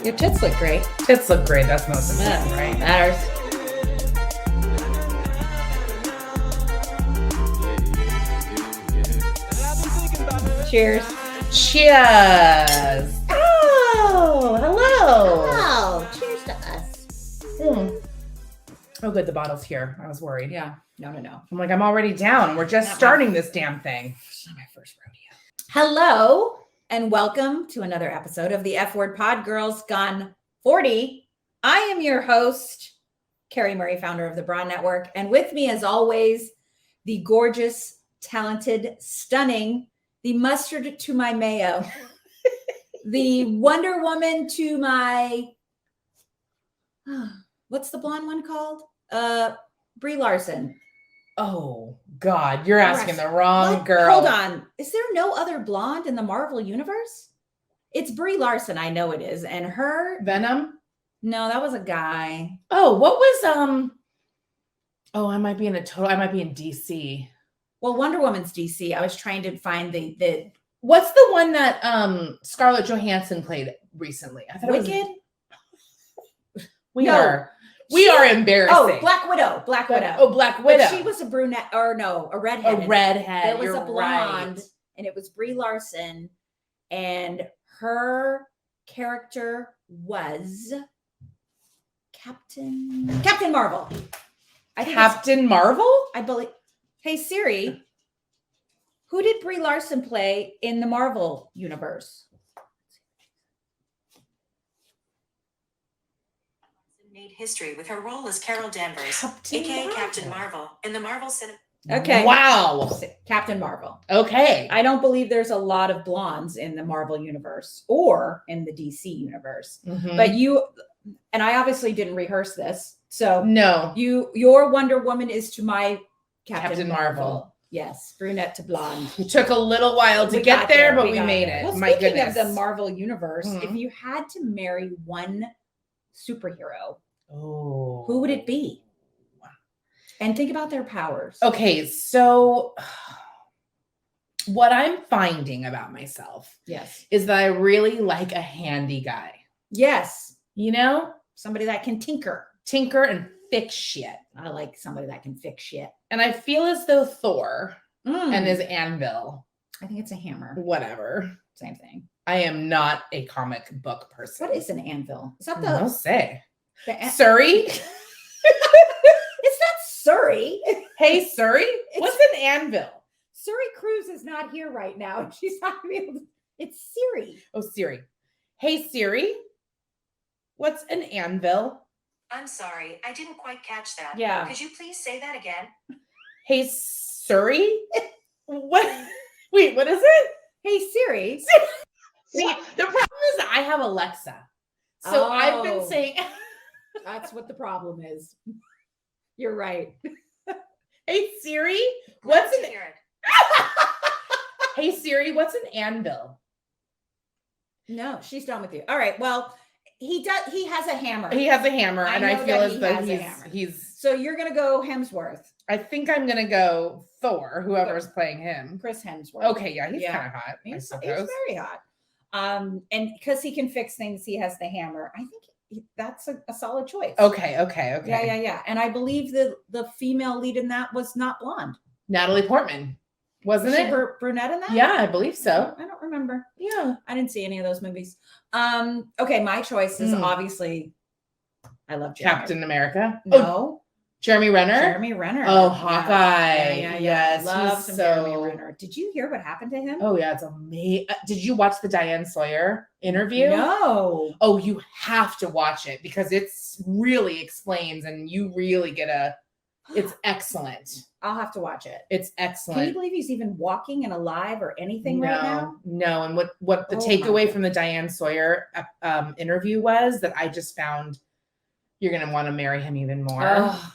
Your tits look great. Tits look great. That's most important, right? Matters. Cheers. Cheers. Oh, hello. Oh, cheers to us. Oh, good. The bottle's here. I was worried. Yeah. No. I'm like, I'm already down. We're just starting this damn thing. It's not my first rodeo. Hello, and welcome to another episode of the F Word Pod Girls Gone 40. I am your host, Carrie Murray, founder of the Brawn Network. And with me, as always, the gorgeous, talented, stunning, the mustard to my mayo, the Wonder Woman to my, what's the blonde one called? Brie Larson. Oh, God. You're asking the wrong What? girl. Hold on. Is there no other blonde in the Marvel universe? It's Brie Larson. I know it is. And her... Venom? No, that was a guy. Oh, what was, oh, I might be in DC. Well, Wonder Woman's DC. I was trying to find the What's the one that Scarlett Johansson played recently? I thought Wicked? It was... We are embarrassing. Oh, Black Widow. Black Widow. Oh, Black Widow. But she was a brunette, or no, a redhead. A redhead. There was You're a blonde, right. and it was Brie Larson, and her character was Captain Marvel. Captain Marvel? I believe. Hey Siri, who did Brie Larson play in the Marvel universe? Made history with her role as Carol Danvers, Captain aka Marvel. Captain Marvel, in the Marvel Cinematic. Okay. Wow. Captain Marvel. Okay. I don't believe there's a lot of blondes in the Marvel universe or in the DC universe. Mhm. But you, and I obviously didn't rehearse this. So No. your Wonder Woman is to my Captain Marvel. Marvel. Yes, brunette to blonde. It took a little while to We get got there, but we got made there. it. Well, My speaking goodness. of the Marvel universe, if Mhm. you had to marry one superhero, Oh. who would it be? And think about their powers. Okay, so what I'm finding about myself Yes. is that I really like a handy guy. Yes. You know? Somebody that can tinker. Tinker and fix shit. I like somebody that can fix shit. And I feel as though Thor and And his anvil, I think it's a hammer. whatever. Same thing. I am not a comic book person. What is an anvil? Is that I'll say. the Surrey? It's not Surrey. Hey, Surrey? What's an anvil? Surrey Cruz is not here right now. She's not able to. It's Siri. Oh, Siri. Hey, Siri? What's an anvil? I'm sorry, I didn't quite catch that. Yeah. Could you please say that again? Hey, Surrey? What? Wait, what is it? Hey Siri. See, the problem is I have Alexa. So I've been Oh. saying, That's what the problem is. You're right. hey, Siri? Glad What's to an... hear it. Hey, Siri, what's an anvil? No, she's done with you. All right. Well, he does. He has a hammer. He has a hammer, I and I know feel that as he though has a hammer. he's... So you're gonna go Hemsworth, I think I'm going to go Thor, whoever's playing him. Chris Hemsworth. Okay, yeah, he's Yeah. kind of hot, I He's suppose. very hot. And because he can fix things, he has the hammer. I think that's a solid choice. Okay. Yeah. And I believe the female lead in that was not blonde. Natalie Portman, wasn't Was she it? brunette in that? Yeah, I believe so. I don't remember. Yeah. I didn't see any of those movies. Okay, my choice is Mm. obviously I love Jeremy. Captain America. Oh, No, Jeremy Renner. Jeremy Renner. Oh, Yeah. Hawkeye. Yeah. Yes, Love he's some so- Jeremy Renner. Did you hear what happened to him? Oh yeah, it's amazing. Did you watch the Diane Sawyer interview? No. Oh, you have to watch it because it's really explains and you really get it's excellent. I'll have to watch it. It's Can you excellent. believe he's even walking and alive or anything right now? No. And what the Oh, my takeaway from the Diane Sawyer interview was that I just found you're going to want to marry him even more. Ugh.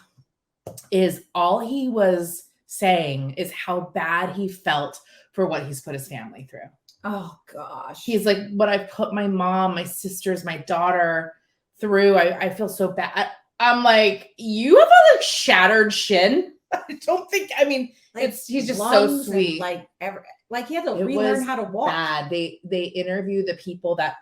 Is all he was saying is how bad he felt for what he's put his family through. Oh gosh. He's like, what I put my mom, my sisters, my daughter through. I feel so bad. I'm like, you have a shattered shin. I don't think, I mean, Like, he's just so lungs and, sweet. Like he had to It relearn was how to walk. bad. They interview the people that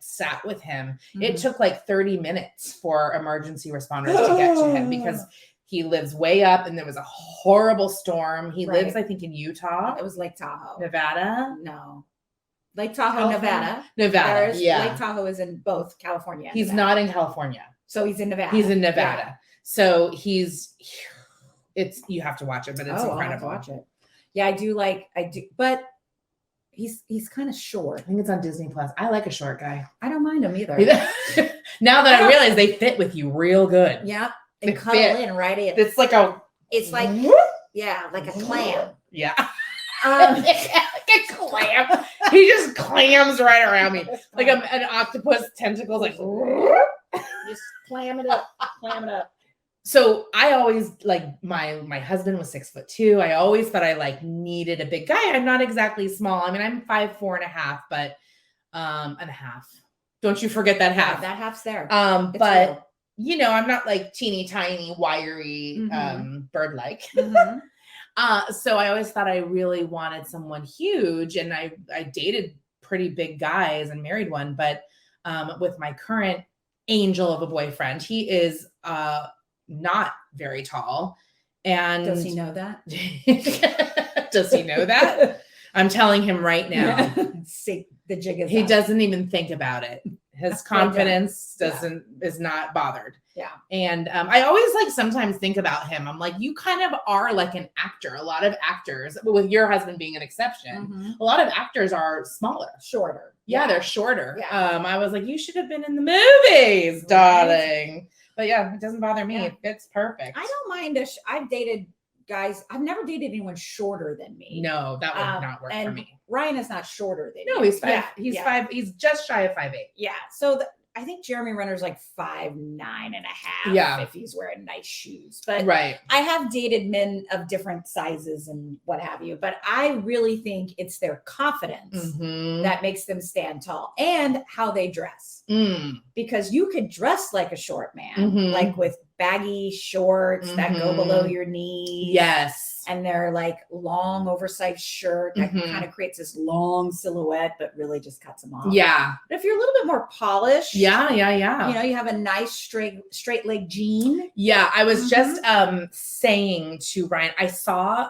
sat with him. Mhm. It took like 30 minutes for emergency responders to get to him because he lives way up and there was a horrible storm. He Right. lives, I think, in Utah, It was Lake Tahoe. Nevada. No. Lake Tahoe, California? Nevada. Nevada, yeah. Lake Tahoe is in both California and He's Nevada. not in California. So he's in Nevada. He's in Nevada. So you have to watch it, but it's I'll have to incredible. watch it. Yeah, I do, but he's kind of short. I think it's on Disney Plus. I like a short guy. I don't mind him either. Now that I realize they fit with you real good. Yeah. They They cuddle fit. in right in. It's like a Yeah, like a clam. Yeah. Um, Like a clam. He just clams right around me. Like an octopus tentacles like just clam it up. Clam it up. so I always like my husband was 6'2". I always thought I like needed a big guy. I'm not exactly small. I mean, I'm 5'4.5", but and a half. Don't you forget that half. That half's there. But real. you know, I'm not like teeny tiny, wiry, bird-like. Mhm. So I always thought I really wanted someone huge, and I dated pretty big guys and married one, but with my current angel of a boyfriend, he is not very tall. And Does he know that? Does he know that? I'm telling him right now. See, the jig is He up. doesn't even think about it. His confidence Yeah. is not bothered. Yeah. And I always like sometimes think about him. I'm like, you kind of are like an actor. A lot of actors, with your husband being an exception, Mhm. a lot of actors are smaller. Shorter. Yeah, they're shorter. Yeah. I was like, you should have been in the movies, darling. But yeah, it doesn't bother me. Yeah. It fits perfect. I don't mind. I've dated guys. I've never dated anyone shorter than me. No, that would not work for and me. Ryan is not shorter than No, you. he's five. Yeah, He's yeah. 5. He's just shy of 5'8". Yeah. So I think Jeremy Renner's like 5'9.5". Yeah. If he's wearing nice shoes. But Right. I have dated men of different sizes and what have you. But I really think it's their confidence Mhm. that makes them stand tall and how they dress. Because you could dress like a short man, Mhm. like with baggy shorts that go Mhm. below your knees. Yes. And they're like long oversized shirt that Mhm. kind of creates this long silhouette, but really just cuts them off. Yeah. But if you're a little bit more polished, Yeah. you know, you have a nice straight leg jean. Yeah, I was just saying to Ryan,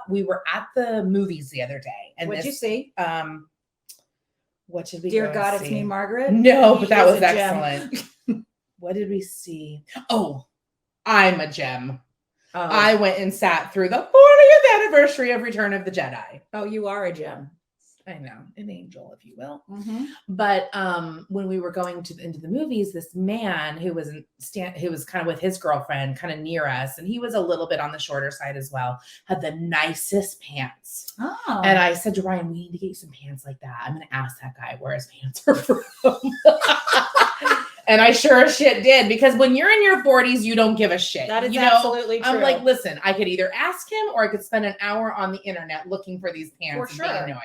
we were at the movies the other day, and What'd you see? what did we Dear go God, and it's see? me, Margaret. No, but that He was is a gem. excellent. What did we see? Oh, I'm a gem. Oh. I went and sat through the 40th anniversary of Return of the Jedi. Oh, you are a gem. I know, an angel, if you will. Mm-hmm. But when we were going into the movies, this man who was kind of with his girlfriend, kind of near us, and he was a little bit on the shorter side as well, had the nicest pants. Oh. And I said to Ryan, we need to get you some pants like that. I'm going to ask that guy where his pants are from. And I sure as shit did, because when you're in your 40s, you don't give a shit. That is you know? absolutely true. I'm like, listen, I could either ask him or I could spend an hour on the internet looking for these pants For and sure. be annoyed.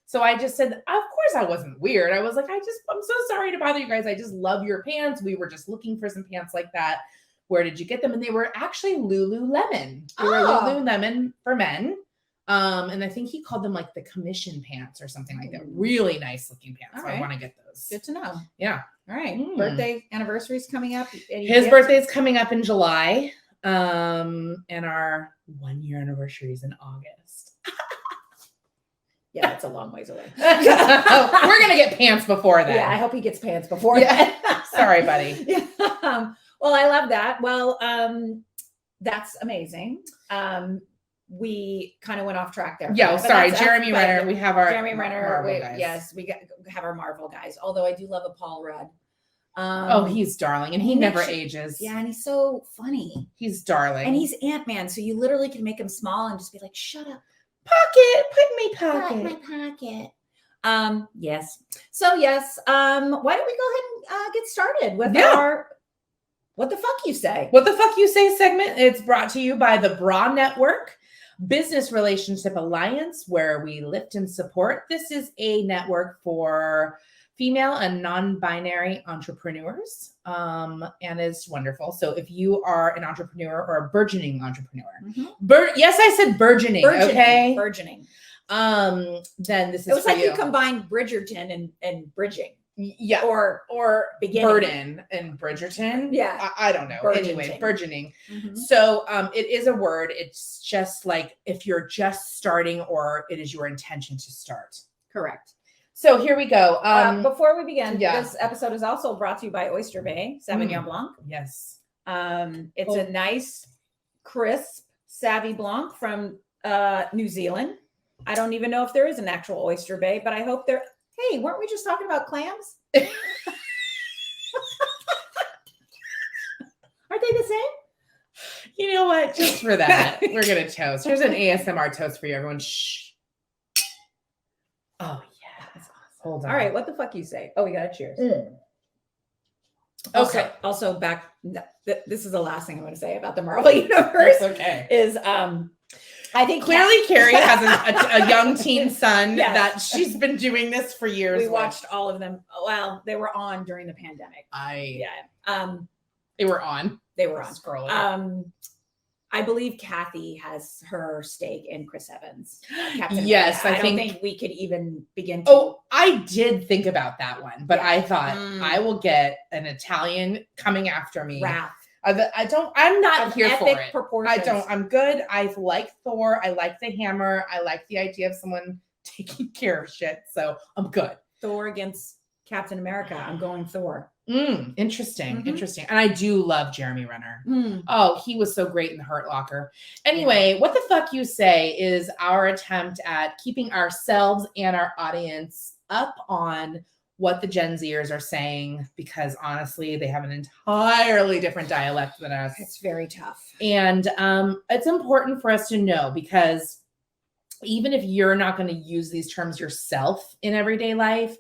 So I just said, of course I wasn't weird. I was like, I'm so sorry to bother you guys. I just love your pants. We were just looking for some pants like that. Where did you get them? And they were actually Lululemon. They were Lululemon for men. And I think he called them like the commission pants or something like that. Really nice looking pants. All So right. I want to get those. Good to know. Yeah. All right. Mm. Birthday anniversary's coming up. Any His gifts? birthday's coming up in July. And our 1-year anniversary is in August. Yeah, that's a long ways away. We're gonna get pants before then. Yeah, I hope he gets pants before Yeah. that. Sorry, buddy. Yeah. Well, I love that. Well, that's amazing. We kind of went off track there. Yeah, But sorry, that's- Jeremy but Renner. We have our Jeremy Renner. Marvel guys. Yes, we have our Marvel guys. Although I do love a Paul Rudd. Oh, he's darling, and he never ages. Yeah, and he's so funny. He's darling, And he's Ant-Man, so you literally can make him small and just be like, "Shut up, put me put my pocket." Yes. So yes. Why don't we go ahead and get started with our "What the fuck you say"? What the fuck you say segment? It's brought to you by the Bra Network Business Relationship Alliance, where we lift and support. This is a network for female and non-binary entrepreneurs, and it's wonderful. So if you are an entrepreneur or a burgeoning entrepreneur, yes, I said burgeoning, okay? Burgeoning. Then this is It was for like you. you combined Bridgerton and bridging. Yeah. or beginning. burden and Bridgerton. Yeah. I don't know. Anyway, Burgeoning. burgeoning. So it is a word. It's just like if you're just starting or it is your intention to start. Correct. So here we go. Before we begin, yeah. this episode is also brought to you by Oyster Bay Sauvignon Blanc. Yes. It's a nice, crisp Savvy Blanc from New Zealand. I don't even know if there is an actual Oyster Bay, but I hope there. Hey, weren't we just talking about clams? Aren't they the same? You know what? Just for that, we're gonna toast. Here's an ASMR toast for you, everyone. Shh. Oh yeah. That's awesome. Hold on. All right, what the fuck you say? Oh, we got a cheers. Okay. Also back. This is the last thing I'm going to say about the Marvel Universe. It's okay. Is I think clearly Carrie has a young teen son Yes. that she's been doing this for years. We watched all of them. Well, they were on during the pandemic. They were on. They were on. Scrolling. I believe Kathy has her stake in Chris Evans. Captain Yes, America. I don't think- think we could even begin to. Oh, I did think about that one, but Yeah. I thought Mm. I will get an Italian coming after me. wrath. I'm not Of here for epic it. proportions. I'm good. I like Thor. I like the hammer. I like the idea of someone taking care of shit. So I'm good. Thor against Captain America. I'm going Thor. Interesting. Mhm. Interesting. And I do love Jeremy Renner. Mm. Oh, he was so great in the Hurt Locker. Anyway, What the Fuck You Say is our attempt at keeping ourselves and our audience up on what the Gen Zers are saying, because honestly, they have an entirely different dialect than us. It's very tough. And it's important for us to know, because even if you're not going to use these terms yourself in everyday life,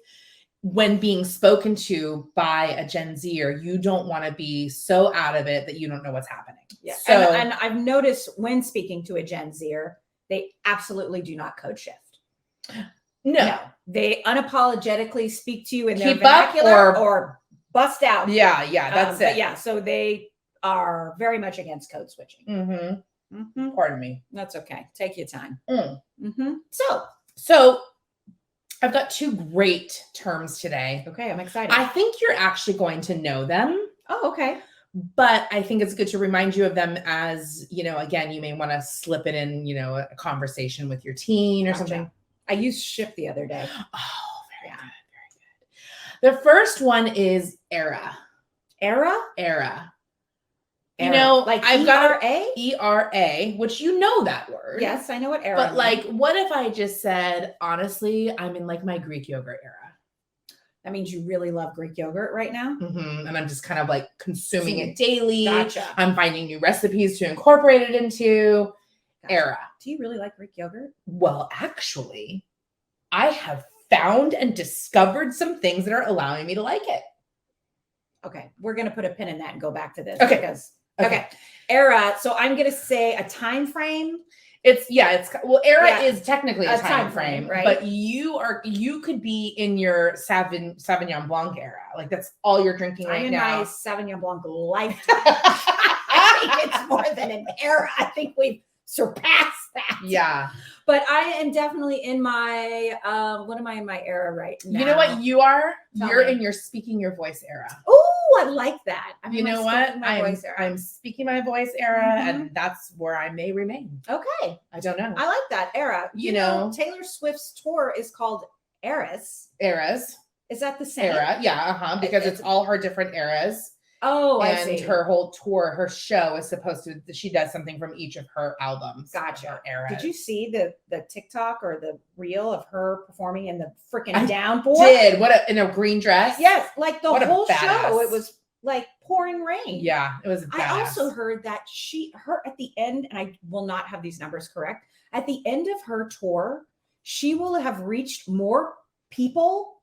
when being spoken to by a Gen Zer, you don't want to be so out of it that you don't know what's happening. Yeah. So, and I've noticed when speaking to a Gen Zer, they absolutely do not code shift. no. They unapologetically speak to you in their Keep up vernacular or bust out. Yeah, that's But it. yeah, so they are very much against code switching. Mm-hmm. Pardon me. That's okay. Take your time. Mm. So, I've got two great terms today. okay, I'm excited. I think you're actually going to know them, oh, okay. but I think it's good to remind you of them as, again, you may want to slip it in, a conversation with your teen or Gotcha. something. I used Shift the other day. Oh, very good. Very good. The first one is era. Era? Era. Like I've got ERA? ERA, which you know that word. Yes, I know what era. But means. what if I just said, honestly, I'm in my Greek yogurt era. That means you really love Greek yogurt right now? And I'm just kind of consuming it daily. Gotcha. I'm finding new recipes to incorporate it into. Gotcha. Era. Do you really like Greek yogurt? Well, actually, I have found and discovered some things that are allowing me to like it. Okay, we're going to put a pin in that and go back to this. Okay. Okay. Era. So I'm going to say a time frame. Era is technically a A time time frame, frame, right? But you could be in your Sauvignon Blanc era. That's all you're drinking right I'm in now. my Sauvignon Blanc lifetime. I think it's more than an era. I think we've surpassed that. Yeah. But I am definitely in my, what am I in my era right now? You know what you are? Tell You're me. in your speaking your voice era. Oh, I like that. I'm You in my know what? speaking my voice era. I'm speaking my voice era, Mhm. and that's where I may remain. Okay. I don't know. I like that era. You know. Taylor Swift's tour is called Eras. Eras. Is that the same? Era. Yeah, because it's all her different eras. Oh, I And see. her whole tour, her show is supposed to, she does something from each of her albums. Gotcha. Her eras. Did you see the TikTok or the reel of her performing in the freaking I downpour? Did. In a green dress? Yes, like the What a whole badass. show. It was like pouring rain. Yeah, it was badass. I also heard that her at the end, and I will not have these numbers correct, at the end of her tour, she will have reached more people.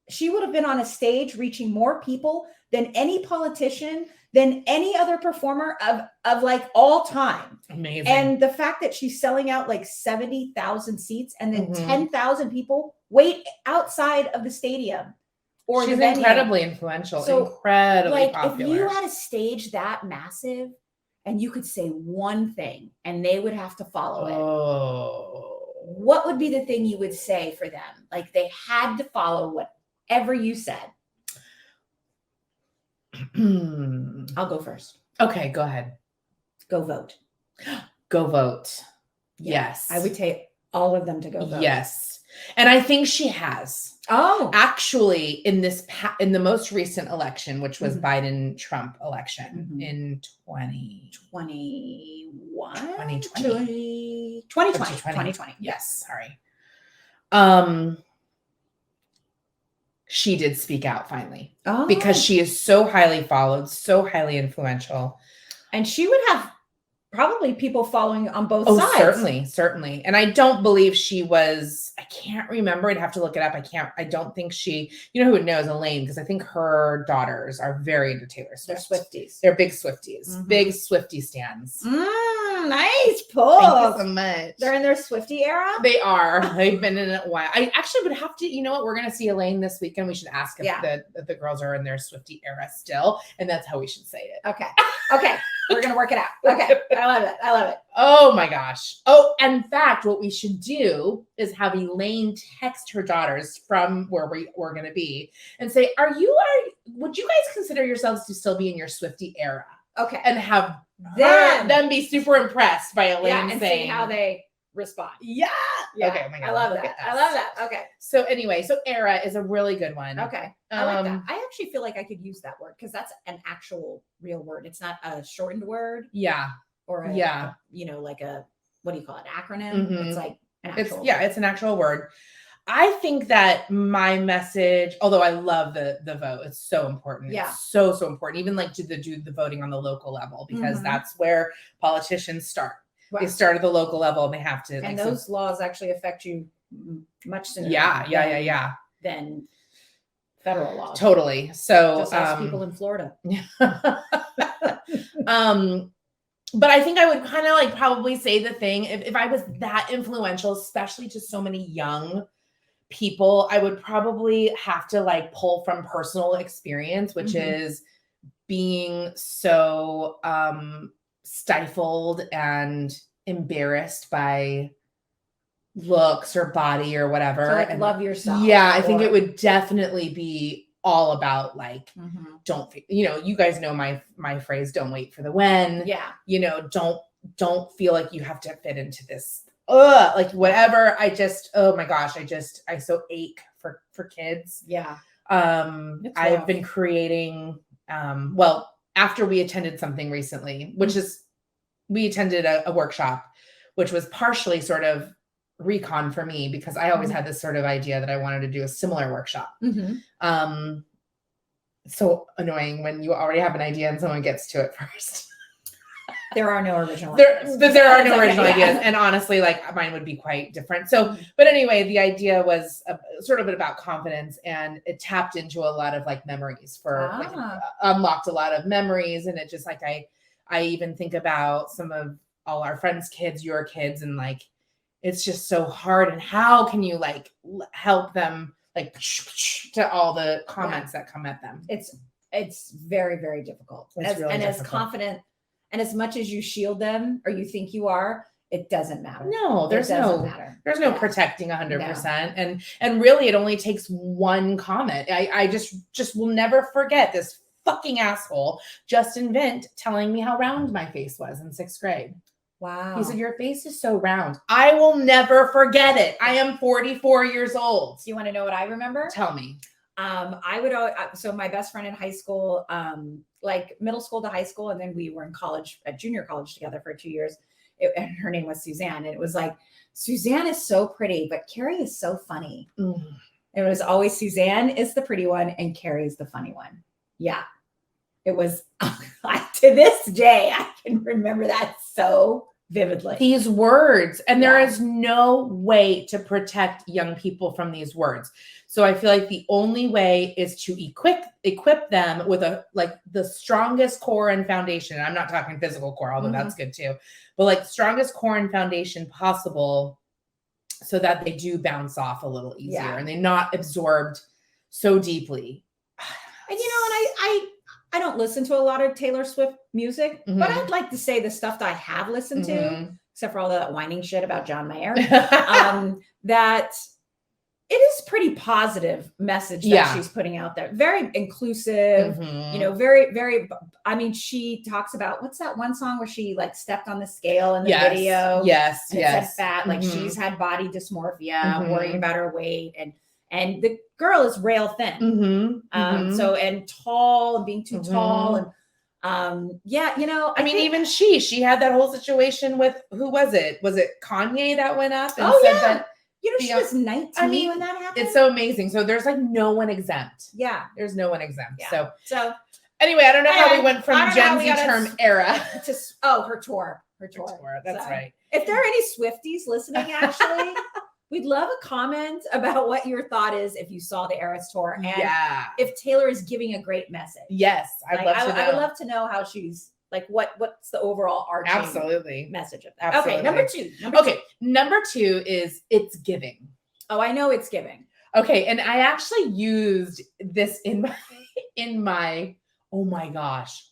She would have been on a stage reaching more people than any politician, than any other performer of all time. Amazing. And the fact that she's selling out 70,000 seats and then Mhm. 10,000 people wait outside of the stadium or she's the venue. incredibly influential, So, incredibly If popular. you had a stage that massive and you could say one thing and they would have to follow it, what would be the thing you would say for them? They had to follow whatever you said. I'll go first. Okay, go ahead. Go vote. Go vote. Yeah, Yes. I would take all of them to go vote. Yes. And I think she has. Oh, Actually, in the most recent election, which was Mhm. Biden-Trump election Mhm. in 2020. 2020. Yes, sorry. She did speak out finally Oh, because she is so highly followed, so highly influential. and she would have probably people following on both Oh, sides. certainly. And I don't believe she was, I can't remember. I'd have to look it up. I don't think she, you know who would know is Elaine, because I think her daughters are very into Taylor Swift. They're Swifties. They're big Swifties, Mhm. big Swiftie stands. Nice pull. Thank you so much. They're in their Swiftie era? They are. They've been in it a while. I actually would have to, you know what? We're going to see Elaine this weekend. We should ask if the girls are in their Swiftie era still. And that's how we should say it. Okay. We're going to work it out. Okay. I love it. Oh my gosh. Oh, in fact, what we should do is have Elaine text her daughters from where we're going to be and say, would you guys consider yourselves to still be in your Swiftie era? Okay. And have them be super impressed by Elaine and saying see how they respond. Yeah. Okay. Oh my God. I love that. Okay. So anyway, era is a really good one. Okay. I like that. I actually feel like I could use that word because that's an actual real word. It's not a shortened word. Yeah. Or like a, what do you call it? Acronym. Mhm. It's like an actual word. It's an actual word. I think that my message, although I love the vote, it's so important. Yeah. It's so important. Even like to do the voting on the local level, because that's where politicians start. Right. They start at the local level and they have to. And those laws actually affect you much sooner. Yeah. Than federal laws. Totally. So just ask people in Florida. But I think I would kind of like probably say the thing, if I was that influential, especially to so many young people, I would probably have to like pull from personal experience, which is being so stifled and embarrassed by looks or body or whatever. So like love yourself. Yeah, I think it would definitely be all about like, you guys know my phrase, don't wait for the when. Yeah. Don't feel like you have to fit into this. Like whatever. Oh my gosh, I so ache for kids. Yeah. I've been creating, after we attended something recently, which is, we attended a workshop, which was partially sort of recon for me because I always had this sort of idea that I wanted to do a similar workshop. So annoying when you already have an idea and someone gets to it first. There are no original ideas. There are no original ideas. And honestly, like mine would be quite different. So, but anyway, the idea was sort of about confidence, and it tapped into a lot of like memories unlocked a lot of memories. And it just like, I even think about some of all our friends' kids, your kids, and like, it's just so hard. And how can you like help them like to all the comments that come at them? It's very, very difficult. As confident and as much as you shield them or you think you are, it doesn't matter. No, there's no protecting 100%. And really it only takes one comment. I just will never forget this fucking asshole, Justin Vint, telling me how round my face was in 6th grade. Wow. He said, your face is so round. I will never forget it. I am 44 years old. Do you want to know what I remember? Tell me. So my best friend in high school, like middle school to high school, and then we were in college, at junior college together for 2 years. And her name was Suzanne. And it was like, Suzanne is so pretty, but Carrie is so funny. It was always Suzanne is the pretty one and Carrie is the funny one. Yeah. It was, to this day, I can remember that so vividly. These words, and there is no way to protect young people from these words. So I feel like the only way is to equip them with the strongest core and foundation. And I'm not talking physical core, although that's good too, but like strongest core and foundation possible so that they do bounce off a little easier and they're not absorbed so deeply. And I don't listen to a lot of Taylor Swift music, but I'd like to say the stuff that I have listened to, except for all that whining shit about John Mayer, that it is pretty positive message that she's putting out there. Very inclusive, Mhm. you know, very, very, I mean, she talks about, what's that one song where she like stepped on the scale in the video? Yes. And it said fat, like she's had body dysmorphia, worrying about her weight. And the girl is rail thin. So, and tall and being too tall. And yeah, you know, I mean, even she had that whole situation with, who was it? Was it Kanye that went up and said that? You know, she was 19 when that happened. It's so amazing. So there's like no one exempt. Yeah. There's no one exempt. Yeah. So anyway, I don't know how we went from Gen Z term era to her tour. That's right. If there are any Swifties listening, actually, we'd love a comment about what your thought is if you saw the Eras tour, and if Taylor is giving a great message. Yes, I'd love to know. I would love to know how she's like. What's the overall arching message of that? Absolutely. Okay, number two is it's giving. Oh, I know it's giving. Okay, and I actually used this in my. Oh my gosh,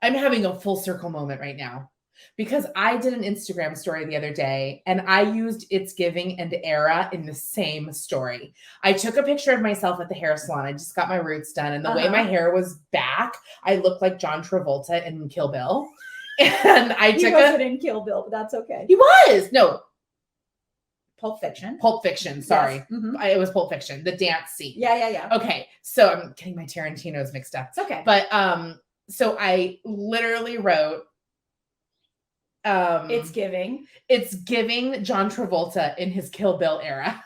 I'm having a full circle moment right now. Because I did an Instagram story the other day and I used It's Giving and Era in the same story. I took a picture of myself at the hair salon. I just got my roots done. And the way my hair was back, I looked like John Travolta in Kill Bill. And He wasn't in Kill Bill, but that's okay. He was. No. Pulp Fiction. Sorry. Yes. It was Pulp Fiction. The dance scene. Yeah. Okay. So I'm getting my Tarantinos mixed up. It's okay. But so I literally wrote, it's giving John Travolta in his Kill Bill era.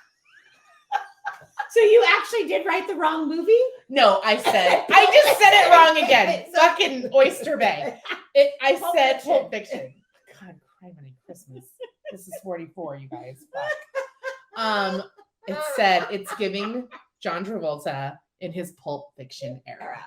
So you actually did write the wrong movie? No, I just said it wrong again. Fucking Oyster Bay. I said Pulp Fiction. God, criminy Christmas. This is 44, you guys. Fuck. It said it's giving John Travolta in his Pulp Fiction era.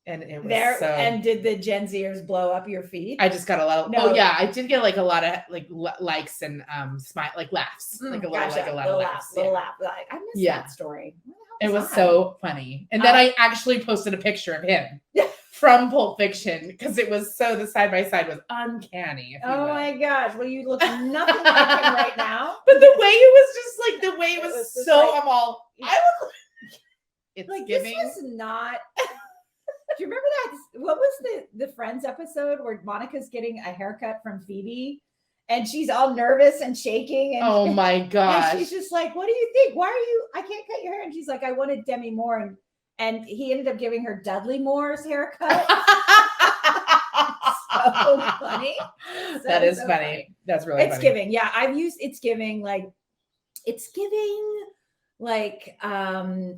And it was and did the Gen Zers blow up your feed? I just got a lot of I did get like a lot of like likes and smile, like laughs. Like a lot of laughs. Little laugh. I missed that story. It was so funny. And then I actually posted a picture of him from Pulp Fiction because it was the side by side was uncanny. Oh my gosh. Well, you look nothing like him right now. But the way it was just like I'm all I look like it's like giving. This was not. Do you remember that? What was the Friends episode where Monica's getting a haircut from Phoebe and she's all nervous and shaking? And oh my gosh. And she's just like, what do you think? Why are you, I can't cut your hair. And she's like, I wanted Demi Moore. And he ended up giving her Dudley Moore's haircut. So funny. That is funny. That's really funny. It's giving. Yeah. I've used It's Giving like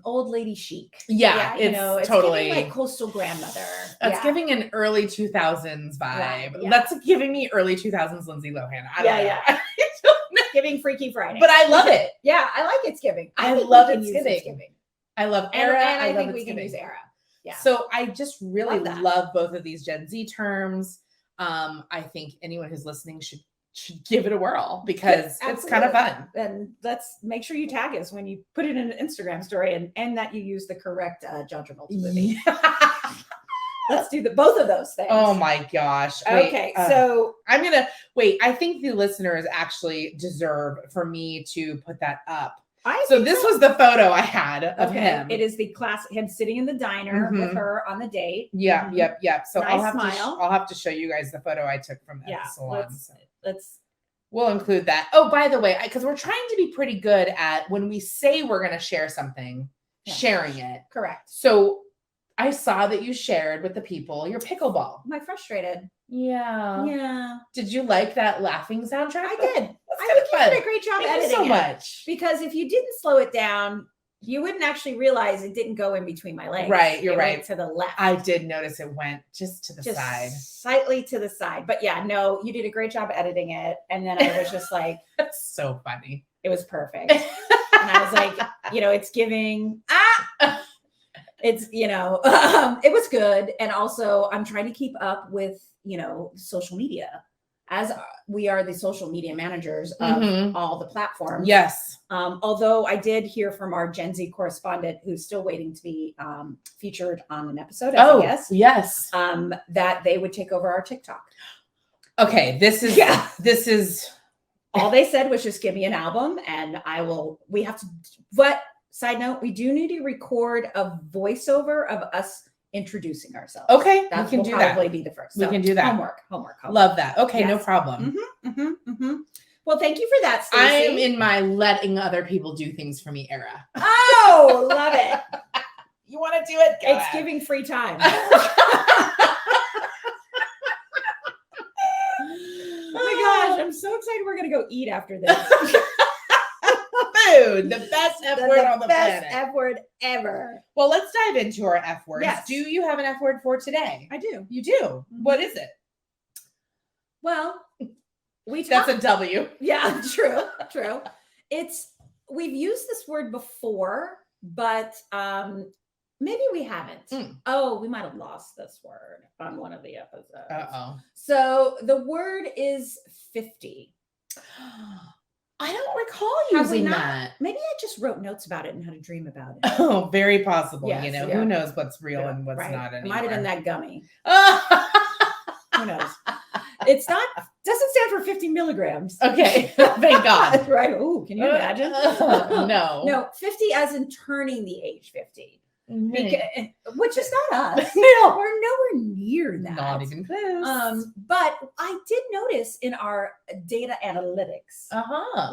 old lady chic. Yeah, it's totally giving like coastal grandmother. It's giving an early 2000s vibe. Right, That's giving me early 2000s Lindsay Lohan. I don't know. Giving Freaky Friday. But I love it. Yeah, I like It's Giving. I love It's Giving. I love Era. And I think we can use Era. Yeah. So I just really love both of these Gen Z terms. I think anyone who's listening should give it a whirl because it's kind of fun. And let's make sure you tag us when you put it in an Instagram story and that you use the correct John Travolta movie. Let's do both of those things. Oh my gosh. Okay. So I'm going to wait. I think the listeners actually deserve for me to put that up. This was the photo I had of him. It is the class, him sitting in the diner with her on the date. Yeah. Yep. So nice I'll have to show you guys the photo I took from the salon. We'll include that. Oh, by the way, because we're trying to be pretty good at when we say we're going to share something, sharing it. Correct. So I saw that you shared with the people your pickleball. Am I frustrated? Yeah. Did you like that laughing soundtrack? I did. I think you did a great job editing so much. Because if you didn't slow it down, you wouldn't actually realize it didn't go in between my legs. Right, you're right. Went to the left. I did notice it went just to the side. Slightly to the side. But yeah, no, you did a great job editing it. And then I was just like, that's so funny. It was perfect. And I was like, it's giving, it's, it was good. And also I'm trying to keep up with, social media. As we are the social media managers of all the platforms. Yes. Although I did hear from our Gen Z correspondent who's still waiting to be featured on an episode. Yes. That they would take over our TikTok. Okay. This is all they said was just give me an album and we have to, but side note, we do need to record a voiceover of us introducing ourselves. Okay, That we can will do probably that. be the first. We can do that. Homework. Love that. Okay, no Yes. problem. Well, thank you for that, Stacey. I am in my letting other people do things for me era. Oh, love it. You want to do it? Go It's ahead. giving free time. Oh my gosh, I'm so excited we're going to go eat after this. Food, the best F word on the best planet. F word ever. Well, let's dive into our F words. Yes. Do you have an F word for today? I do. You do? What is it? Well, That's a W. Yeah, true. We've used this word before, but maybe we haven't. Oh, we might have lost this word on one of the episodes. Uh-oh. So the word is 50. I don't recall Have we using not? that. Maybe I just wrote notes about it and had a dream about it. Oh, very possible. Yes, you know, yeah. who knows what's real Yeah, and what's right. not It anymore. might have been that gummy. that. Who knows? It's not, doesn't stand for 50 milligrams. Okay, thank God. Right. Ooh, can you imagine? No. No, 50 as in turning the age 50. Okay. Which is not us. No. We're nowhere near that. Not even close. But I did notice in our data analytics,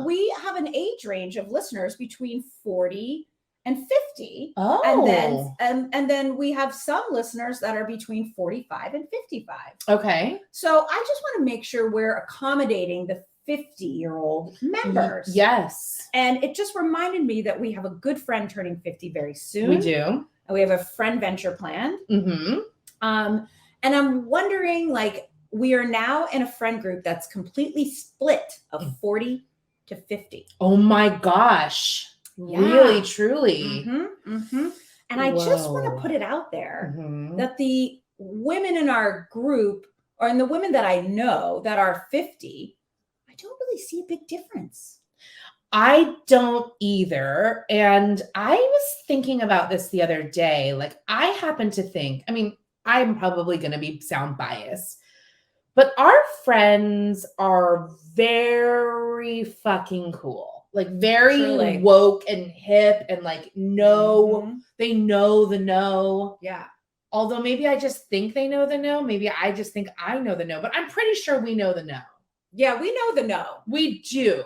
we have an age range of listeners between 40 and 50. Oh. And then we have some listeners that are between 45 and 55. Okay. So I just want to make sure we're accommodating the 50-year-old members. Yes. And it just reminded me that we have a good friend turning 50 very soon. We do. And we have a friend venture planned. Mm-hmm. And I'm wondering, like, we are now in a friend group that's completely split of 40 to 50. Oh my gosh. Yeah. Really, truly. And I just want to put it out there that the women in our group, or in the women that I know that are 50, I don't really see a big difference. I don't either. And I was thinking about this the other day. Like, I happen to think, I mean, I'm probably going to sound biased, but our friends are very fucking cool. Like, very Truly. woke and hip and like, they know the no. Yeah. Although maybe I just think they know the no. Maybe I just think I know the no, but I'm pretty sure we know the no. Yeah, we know the no. We do.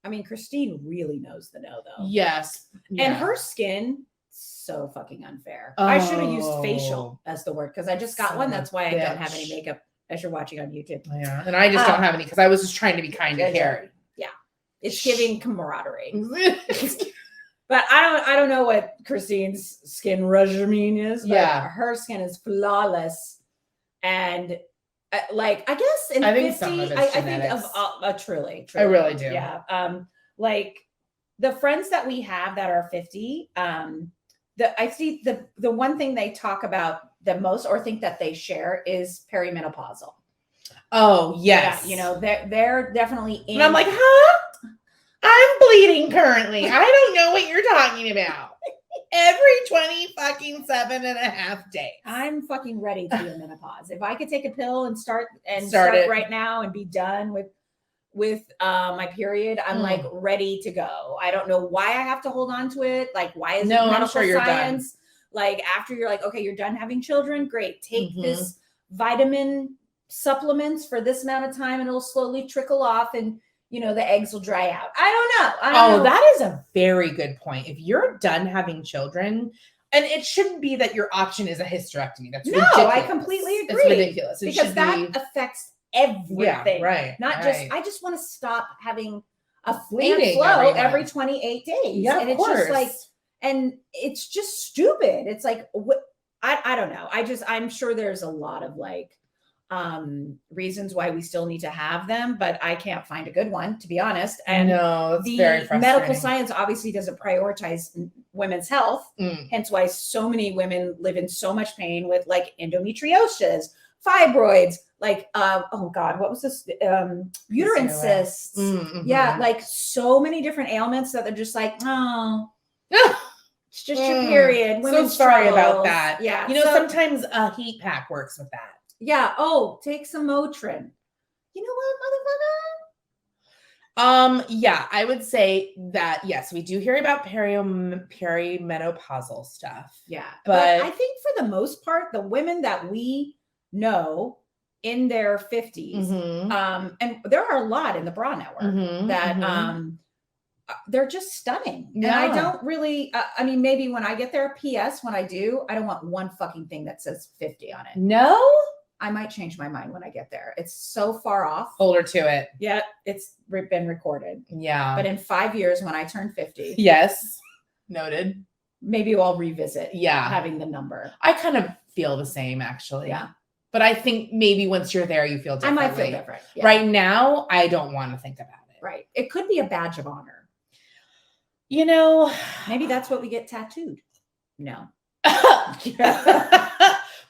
I mean, Christine really knows the no, though. Yes. Yeah. And her skin, so fucking unfair. I should have used facial as the word because I just got one. That's why I don't have any makeup, as you're watching on YouTube. Yeah. And I just don't have any because I was just trying to be kind to Carrie. Yeah. It's giving camaraderie. But I don't know what Christine's skin regimen is, but her skin is flawless. And like, I guess in 50, I think of truly. I really do. Yeah. Like the friends that we have that are 50, I see the one thing they talk about the most or think that they share is perimenopausal. Oh, yes. Yeah, you know, they're definitely in. And I'm like, huh? I'm bleeding currently. I don't know what you're talking about. Every 27.5 days. I'm fucking ready to be in menopause. If I could take a pill and start right now and be done with my period, I'm like ready to go. I don't know why I have to hold on to it. Like, why is it medical I'm sure you're science? Done. Like, after you're like, okay, you're done having children, great. Take this vitamin supplements for this amount of time and it'll slowly trickle off and you know, the eggs will dry out. I don't know. That is a very good point. If you're done having children, and it shouldn't be that your option is a hysterectomy. That's ridiculous. No, I completely agree. It's ridiculous. Because that affects everything. Yeah, right. I just want to stop having a bleeding flow every 28 days. Yeah, and it's just like, and it's just stupid. It's like, I don't know. I'm sure there's a lot of like, reasons why we still need to have them, but I can't find a good one, to be honest. And no, the very frustrating. Medical science obviously doesn't prioritize women's health, hence why so many women live in so much pain with like endometriosis, fibroids, like oh god, what was this? Uterine cysts. Yeah, like so many different ailments that they're just like, oh. It's just your period. So sorry about that. Yeah. You know, sometimes a heat pack works with that. Yeah. Oh, take some Motrin. You know what, Yeah, I would say that yes, we do hear about perimenopausal stuff. Yeah. But- I think for the most part, the women that we know in their 50s, Mhm. and there are a lot in the bra network Mhm, that mhm. they're just stunning. And I Yeah. don't really, I mean, maybe when I get there, PS, when I do, I don't want one fucking thing that says 50 on it. No? I might change my mind when I get there. It's so far off. Hold her to it. Yeah, it's been recorded. Yeah. But in 5 years, when I turn 50, yes. Noted. maybe I'll revisit Yeah. having the number. I kind of feel the same actually. Yeah. But I think maybe once you're there, you feel I differently. might feel different. Yeah. Right now, I don't want to think about it. Right. It could be a badge of honor. You know, Maybe that's what we get tattooed. No.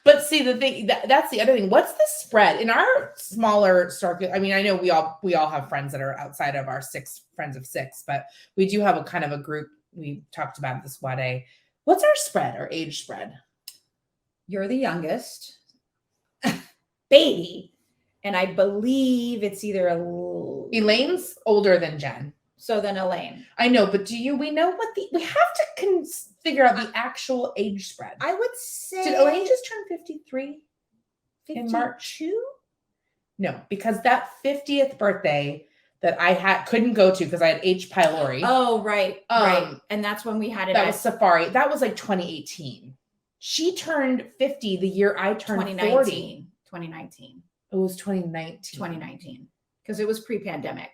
But see, the thing that's the other thing. What's the spread in our smaller circuit? I mean, I know we all have friends that are outside of our 6 friends of 6, but we do have a kind of a group. We talked about this one day. What's our spread, our age spread? You're the youngest baby. And I believe it's either Elaine's older than Jen. So then Elaine. I know, but we know what we have to figure out the actual age spread. I would say. Did Elaine just turn 53 in March? 52? No, because that 50th birthday that I couldn't go to because I had H. pylori. Oh, right. Right. And that's when we had it That was Safari. That was like 2018. She turned 50 the year I turned 40. 2019. It was 2019. 2019. Because it was pre-pandemic.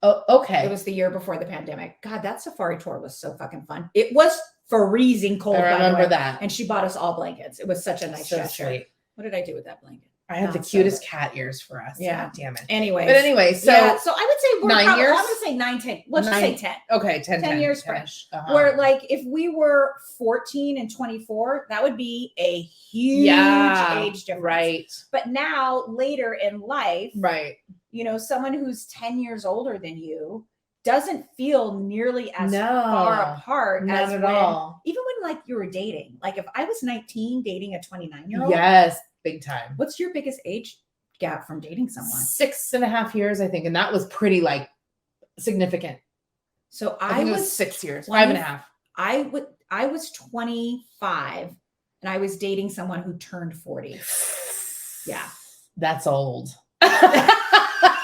Oh, okay. It was the year before the pandemic. God, that safari tour was so fucking fun. It was freezing cold. I remember that. And she bought us all blankets. It was such a nice gesture. Sweet. What did I do with that blanket? I had the cutest cat ears for us. Yeah. God damn it. Anyway. But anyway, so I would say we're 9 years? I'm going to say 9, 10. Let's just say 10. Okay, 10 years 10. fresh. Where like if we were 14 and 24, that would be a huge age difference. Right. But now later in life, right. You know, someone who's 10 years older than you doesn't feel nearly as far apart not as at when, all. even when like you were dating. Like if I was 19 dating a 29-year-old. Yes, big time. What's your biggest age gap from dating someone? 6.5 years, I think. And that was pretty like significant. So I think it was 6 years, 5.5. I was 25 and I was dating someone who turned 40. Yeah. That's old.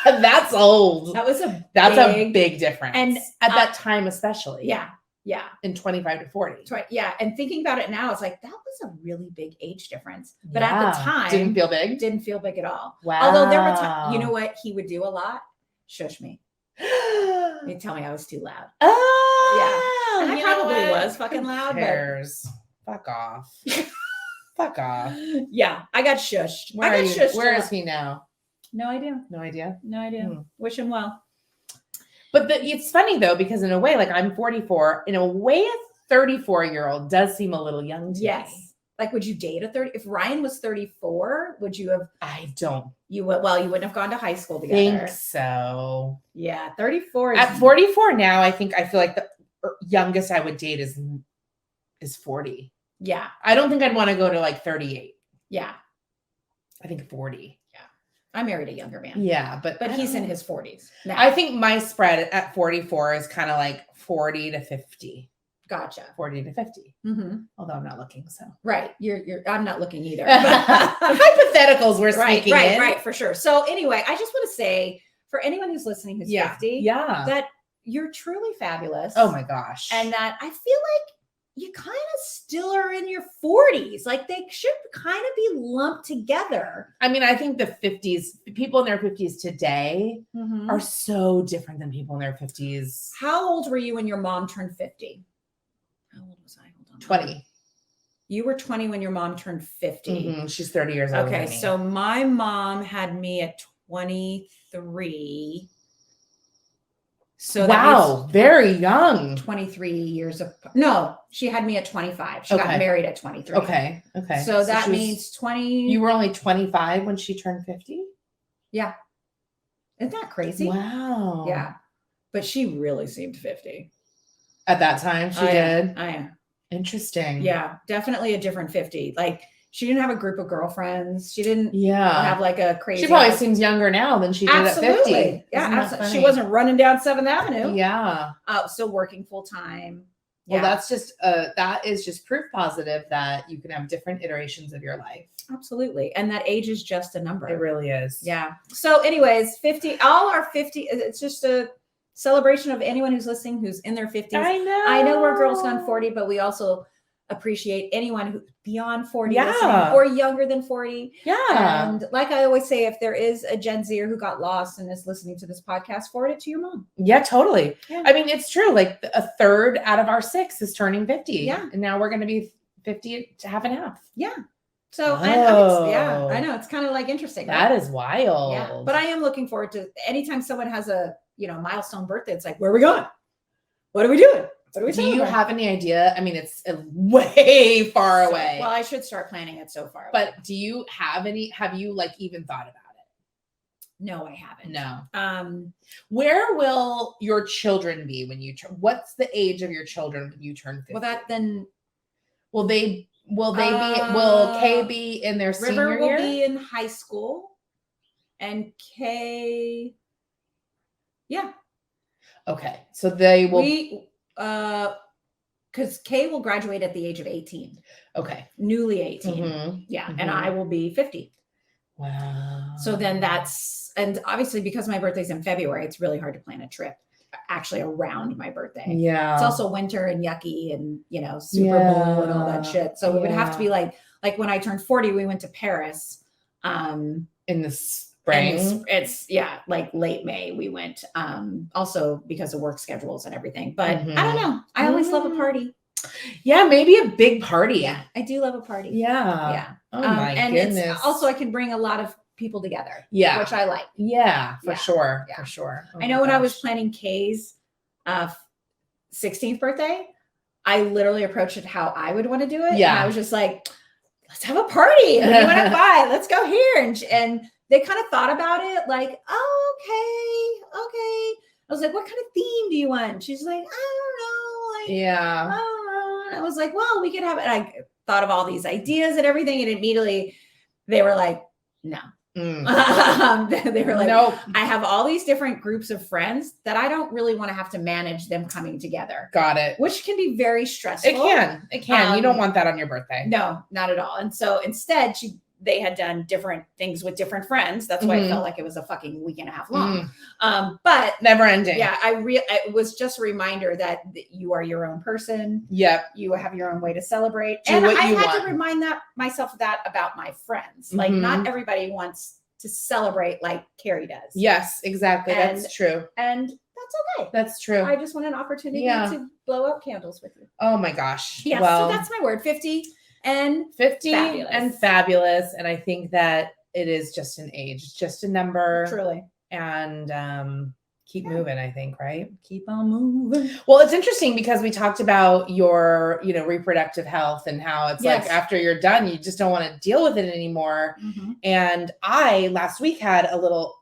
That's old. That was a big difference. And at that time, especially. Yeah. Yeah. In 25 to 40. Yeah. And thinking about it now, it's like, that was a really big age difference. But at the time, didn't feel big. Didn't feel big at all. Wow. Although there were times, you know what he would do a lot? Shush me. He'd tell me I was too loud. Oh, yeah. And I probably was fucking loud. But fuck off. Fuck off. Yeah. I got shushed. Where is he now? No idea. No idea. No idea. Wish him well. But it's funny though, because in a way, like I'm 44, in a way, a 34-year-old does seem a little young to me. Like, would you date a 30? If Ryan was 34, would you have? I don't. You would. Well, you wouldn't have gone to high school together. Think so. Yeah, 34. At 44 now, I feel like the youngest I would date is 40. Yeah. I don't think I'd want to go to like 38. Yeah. I think 40. Yeah. I married a younger man. Yeah, but he's in his 40s now. I think my spread at 44 is kind of like 40 to 50. Gotcha. 40 to 50. Mm-hmm. Although I'm not looking, so. Right. I'm not looking either. Hypotheticals we're speaking in. Right, for sure. So anyway, I just want to say for anyone who's listening who's 50, that you're truly fabulous. Oh my gosh. And that I feel like you kind of still are in your 40s. Like they should kind of be lumped together. I mean, I think the 50s, people in their 50s today are so different than people in their 50s. How old were you when your mom turned 50? How old was I? Hold on. 20. You were 20 when your mom turned 50. She's 30 years old. Okay, so my mom had me at 23. So wow, very young. 23 years of no, she had me at 25. She got married at 23. Okay. So that means 20. You were only 25 when she turned 50? Yeah. Isn't that crazy? Wow. Yeah. But she really seemed 50. At that time, she did. I am. Interesting. Yeah, definitely a different 50. Like She didn't have a group of girlfriends. She didn't have like a crazy. She probably seems younger now than she did at 50. Yeah, absolutely. She wasn't running down 7th Avenue. Yeah. Still working full time. Well, that is just proof positive that you can have different iterations of your life. Absolutely. And that age is just a number. It really is. Yeah. So anyways, 50, all our 50, it's just a celebration of anyone who's listening, who's in their 50s. I know we're Girls Gone 40, but we also appreciate anyone who's beyond 40 listening or younger than 40. Yeah. And like I always say, if there is a Gen Zer who got lost and is listening to this podcast, forward it to your mom. Yeah, totally. Yeah. I mean, it's true. Like a third out of our 6 is turning 50. Yeah. And now we're going to be 50 to half and half. Yeah. So, I know it's kind of like interesting. That right? is wild. Yeah. But I am looking forward to anytime someone has a, milestone birthday. It's like, where are we going? What are we doing? Do you have any idea? I mean, it's way far away. Well, I should start planning it so far. But do you have you like even thought about it? No, I haven't. No. Where will your children be when you turn? What's the age of your children when you turn 50? Well, will Kay be in their senior year? River will be in high school, and Kay, yeah. Okay, so they will. Because Kay will graduate at the age of 18. Okay. Newly 18. Mm-hmm. Yeah. Mm-hmm. And I will be 50. Wow. So then and obviously because my birthday's in February, it's really hard to plan a trip actually around my birthday. Yeah. It's also winter and yucky and, Super Bowl and all that shit. So it would have to be like when I turned 40, we went to Paris. In the spring. It's like late May we went, also because of work schedules and everything, but I don't know. I always love a party. Yeah. Maybe a big party. Yeah. I do love a party. Yeah. Yeah. Oh my goodness. It's also, I can bring a lot of people together. Yeah. Which I like. Yeah, for sure. Yeah. For sure. I know when I was planning Kay's 16th birthday, I literally approached it how I would want to do it. Yeah. And I was just like, let's have a party. What do you want to buy? Let's go here. And they kind of thought about it like, oh, okay. I was like, what kind of theme do you want? She's like, I don't know. Yeah. I don't know. And I was like, well, we could have it. I thought of all these ideas and everything. And immediately they were like, no. They were like, nope. I have all these different groups of friends that I don't really want to have to manage them coming together. Got it. Which can be very stressful. It can. You don't want that on your birthday. No, not at all. And so instead, they had done different things with different friends. That's why I felt like it was a fucking week and a half long. But never ending. Yeah, it was just a reminder that you are your own person. Yep. You have your own way to celebrate. Do and what I you had want. to remind myself of that about my friends. Like not everybody wants to celebrate like Carrie does. Yes, exactly. That's true. And that's okay. That's true. I just want an opportunity to blow out candles with you. Oh my gosh. Yeah, well, so that's my word. 50 and fabulous. And I think that it is just an age. It's just a number. Truly. And keep moving, I think, right? Keep on moving. Well, it's interesting because we talked about your, reproductive health and how it's like after you're done, you just don't want to deal with it anymore. Mm-hmm. And I last week had a little,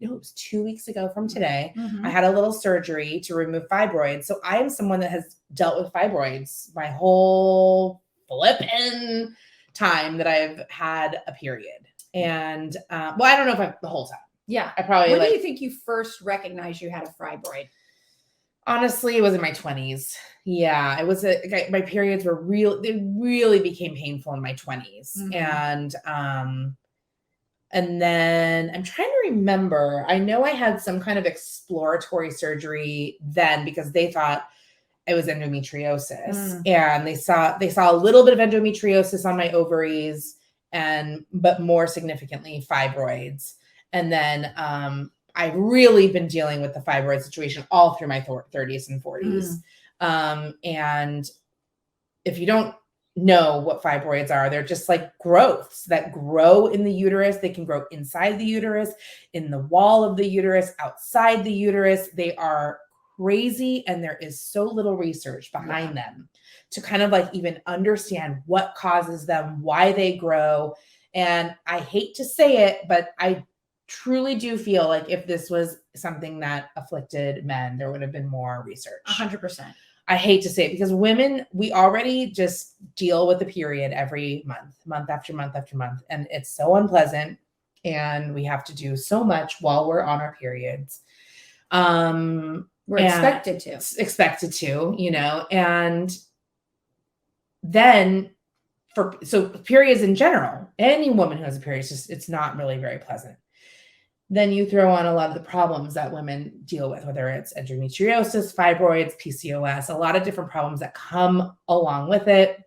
it was 2 weeks ago from today. Mm-hmm. I had a little surgery to remove fibroids. So I am someone that has dealt with fibroids my whole flipping time that I've had a period. And I don't know if the whole time. Yeah. I probably When do you think you first recognized you had a fibroid? Honestly, it was in my 20s. Yeah. It was my periods were they really became painful in my 20s. Mm-hmm. And then I'm trying to remember, I know I had some kind of exploratory surgery then because they thought it was endometriosis. And they saw a little bit of endometriosis on my ovaries but more significantly fibroids. And then I've really been dealing with the fibroid situation all through my 30s and 40s. And if you don't know what fibroids are, they're just like growths that grow in the uterus. They can grow inside the uterus, in the wall of the uterus, outside the uterus. They are crazy. And there is so little research behind them to kind of like even understand what causes them, why they grow. And I hate to say it, but I truly do feel like if this was something that afflicted men, there would have been more research. 100%. I hate to say it because women, we already just deal with the period every month after month after month. And it's so unpleasant. And we have to do so much while we're on our periods. We're expected to, and then so periods in general, any woman who has a period, it's not really very pleasant. Then you throw on a lot of the problems that women deal with, whether it's endometriosis, fibroids, PCOS, a lot of different problems that come along with it.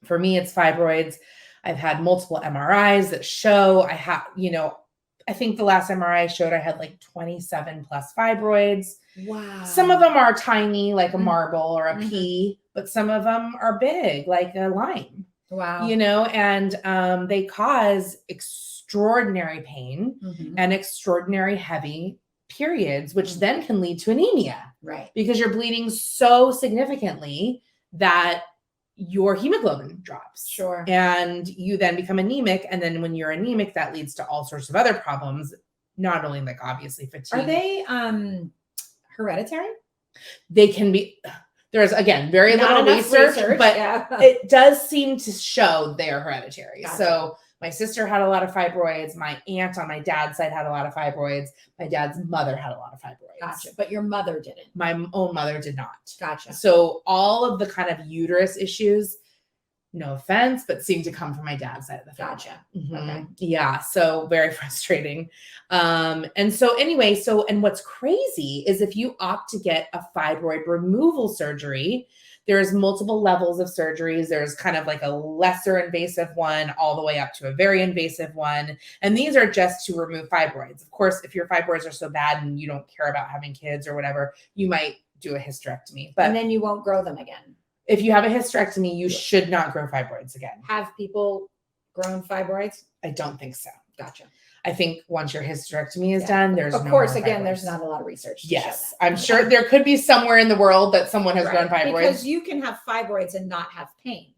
For me, it's fibroids. I've had multiple MRIs that show I think the last MRI showed I had like 27 plus fibroids. Wow. Some of them are tiny, like a marble or a pea, but some of them are big, like a lime. Wow. And they cause extraordinary pain and extraordinary heavy periods, which then can lead to anemia. Right. Because you're bleeding so significantly that your hemoglobin drops. Sure. And you then become anemic. And then when you're anemic, that leads to all sorts of other problems, not only like obviously fatigue. Are they hereditary? They can be. There's, again, very Not little research, but yeah. it does seem to show they're hereditary. Gotcha. So my sister had a lot of fibroids. My aunt on my dad's side had a lot of fibroids. My dad's mother had a lot of fibroids. Gotcha. But your mother didn't. My own mother did not. Gotcha. So all of the kind of uterus issues, no offense, but seem to come from my dad's side of the family. Gotcha. Okay. Okay. Yeah. So very frustrating. And so anyway, and what's crazy is if you opt to get a fibroid removal surgery, there's multiple levels of surgeries. There's kind of like a lesser invasive one all the way up to a very invasive one. And these are just to remove fibroids. Of course, if your fibroids are so bad and you don't care about having kids or whatever, you might do a hysterectomy. But and then you won't grow them again. If you have a hysterectomy, you should not grow fibroids again. Have people grown fibroids? I don't think so. Gotcha. I think once your hysterectomy is done, there's of no course, more again, fibroids. there's not a lot of research. Yes, I'm sure there could be somewhere in the world that someone has grown fibroids. Because you can have fibroids and not have pain.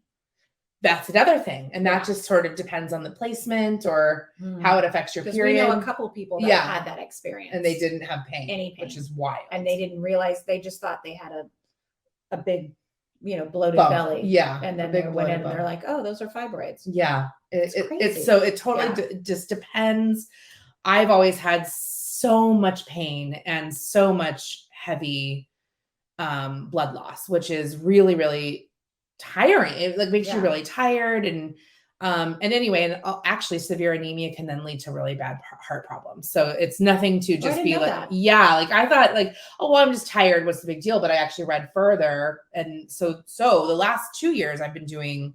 That's another thing. And that just sort of depends on the placement or how it affects your period. We know a couple people that had that experience. And they didn't have pain. Any pain. Which is wild. And they didn't realize, they just thought they had a big, bloated bump. belly. Yeah. And then they went in and they're like, oh, those are fibroids. Yeah. It's it totally just depends. I've always had so much pain and so much heavy blood loss, which is really, really tiring. It makes you really tired. And anyway, actually severe anemia can then lead to really bad heart problems. So it's nothing to just be like, I thought oh, well, I'm just tired. What's the big deal? But I actually read further. And so the last 2 years I've been doing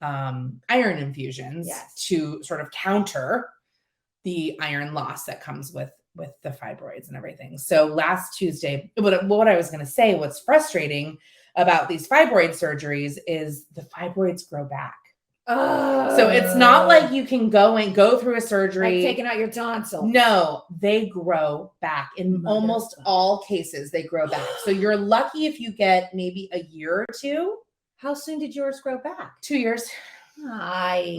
iron infusions to sort of counter the iron loss that comes with the fibroids and everything. So last Tuesday, what I was going to say, what's frustrating about these fibroid surgeries is the fibroids grow back. So it's not like you can go through a surgery. Like taking out your tonsils. No, they grow back. In almost all cases, they grow back. So you're lucky if you get maybe a year or two. How soon did yours grow back? 2 years. Hi.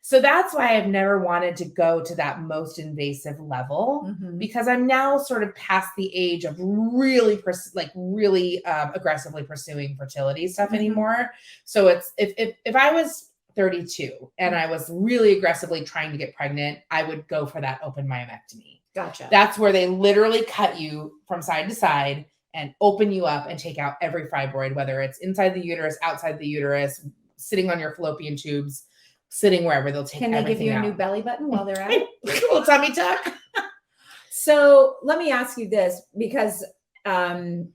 So that's why I've never wanted to go to that most invasive level because I'm now sort of past the age of really aggressively pursuing fertility stuff anymore. So it's if I was 32 and I was really aggressively trying to get pregnant, I would go for that open myomectomy. Gotcha. That's where they literally cut you from side to side and open you up and take out every fibroid, whether it's inside the uterus, outside the uterus, sitting on your fallopian tubes, sitting wherever. They'll take everything out. Can they give you a new belly button while they're at it? Little tummy tuck. So let me ask you this, because I've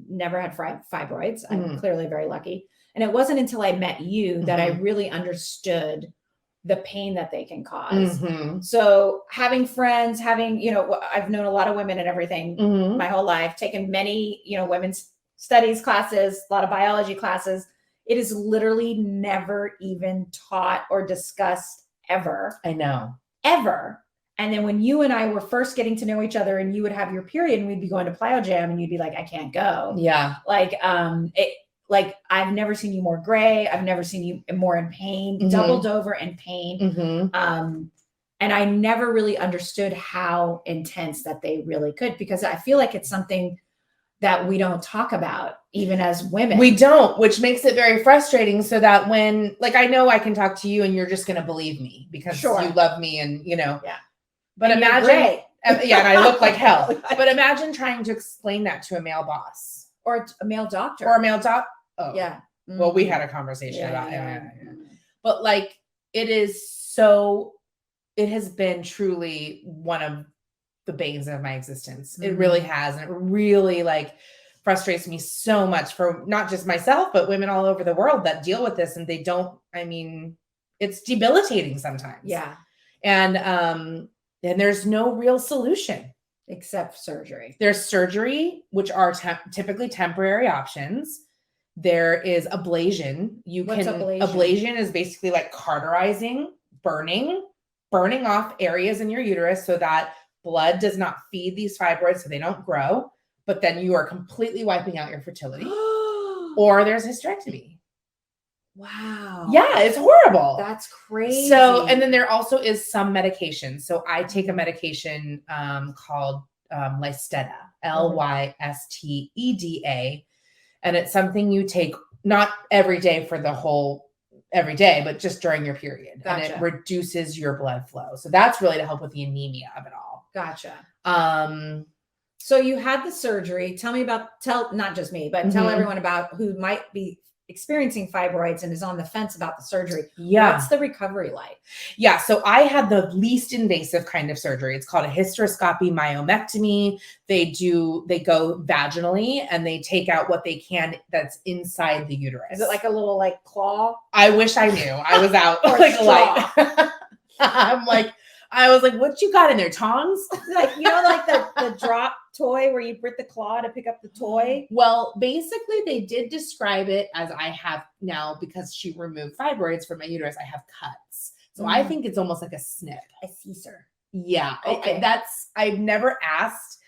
never had fibroids. I'm clearly very lucky. And it wasn't until I met you that I really understood the pain that they can cause. So having friends, I've known a lot of women and everything my whole life, taken many, women's studies classes, a lot of biology classes. It is literally never even taught or discussed ever. I know. Ever. And then when you and I were first getting to know each other and you would have your period and we'd be going to plyo jam and you'd be like, I can't go. Yeah. I've never seen you more gray. I've never seen you more in pain, doubled over in pain. And I never really understood how intense that they really could, because I feel like it's something that we don't talk about even as women. We don't, which makes it very frustrating, so that when, like, I know I can talk to you and you're just going to believe me because Sure. you love me and, you know, Yeah. but And you're imagine, gray. yeah, and I look like hell, but imagine trying to explain that to a male boss or a male doctor. or a male doc. Oh, Yeah. Well, we had a conversation Yeah, about yeah. But like, it has been truly one of the banes of my existence. It really has. And it really like frustrates me so much for not just myself, but women all over the world that deal with this. And they don't, I mean, it's debilitating sometimes. Yeah. And there's no real solution. Except surgery. There's surgery, which are typically temporary options. There is ablation. What's ablation? Ablation is basically like cauterizing, burning off areas in your uterus so that blood does not feed these fibroids so they don't grow, but then you are completely wiping out your fertility. Or there's hysterectomy. Wow. Yeah, it's horrible. That's crazy. So, and then there also is some medication. So I take a medication called Lysteda, Lysteda. And it's something you take not every day for the whole every day, but just during your period. Gotcha. And it reduces your blood flow. So that's really to help with the anemia of it all. Gotcha. So you had the surgery. Tell not just me, but tell everyone about who might be experiencing fibroids and is on the fence about the surgery. Yeah. What's the recovery like? Yeah. So I had the least invasive kind of surgery. It's called a hysteroscopy myomectomy. They go vaginally and they take out what they can that's inside the uterus. Is it like a little like claw? I wish I knew. I was out like a light. I was like, what you got in there? Tongs? Like, you know, like the drop toy where you put the claw to pick up the toy? Well, basically they did describe it as I have now, because she removed fibroids from my uterus, I have cuts. So I think it's almost like a snip. A Caesar. Yeah. Okay. I've never asked,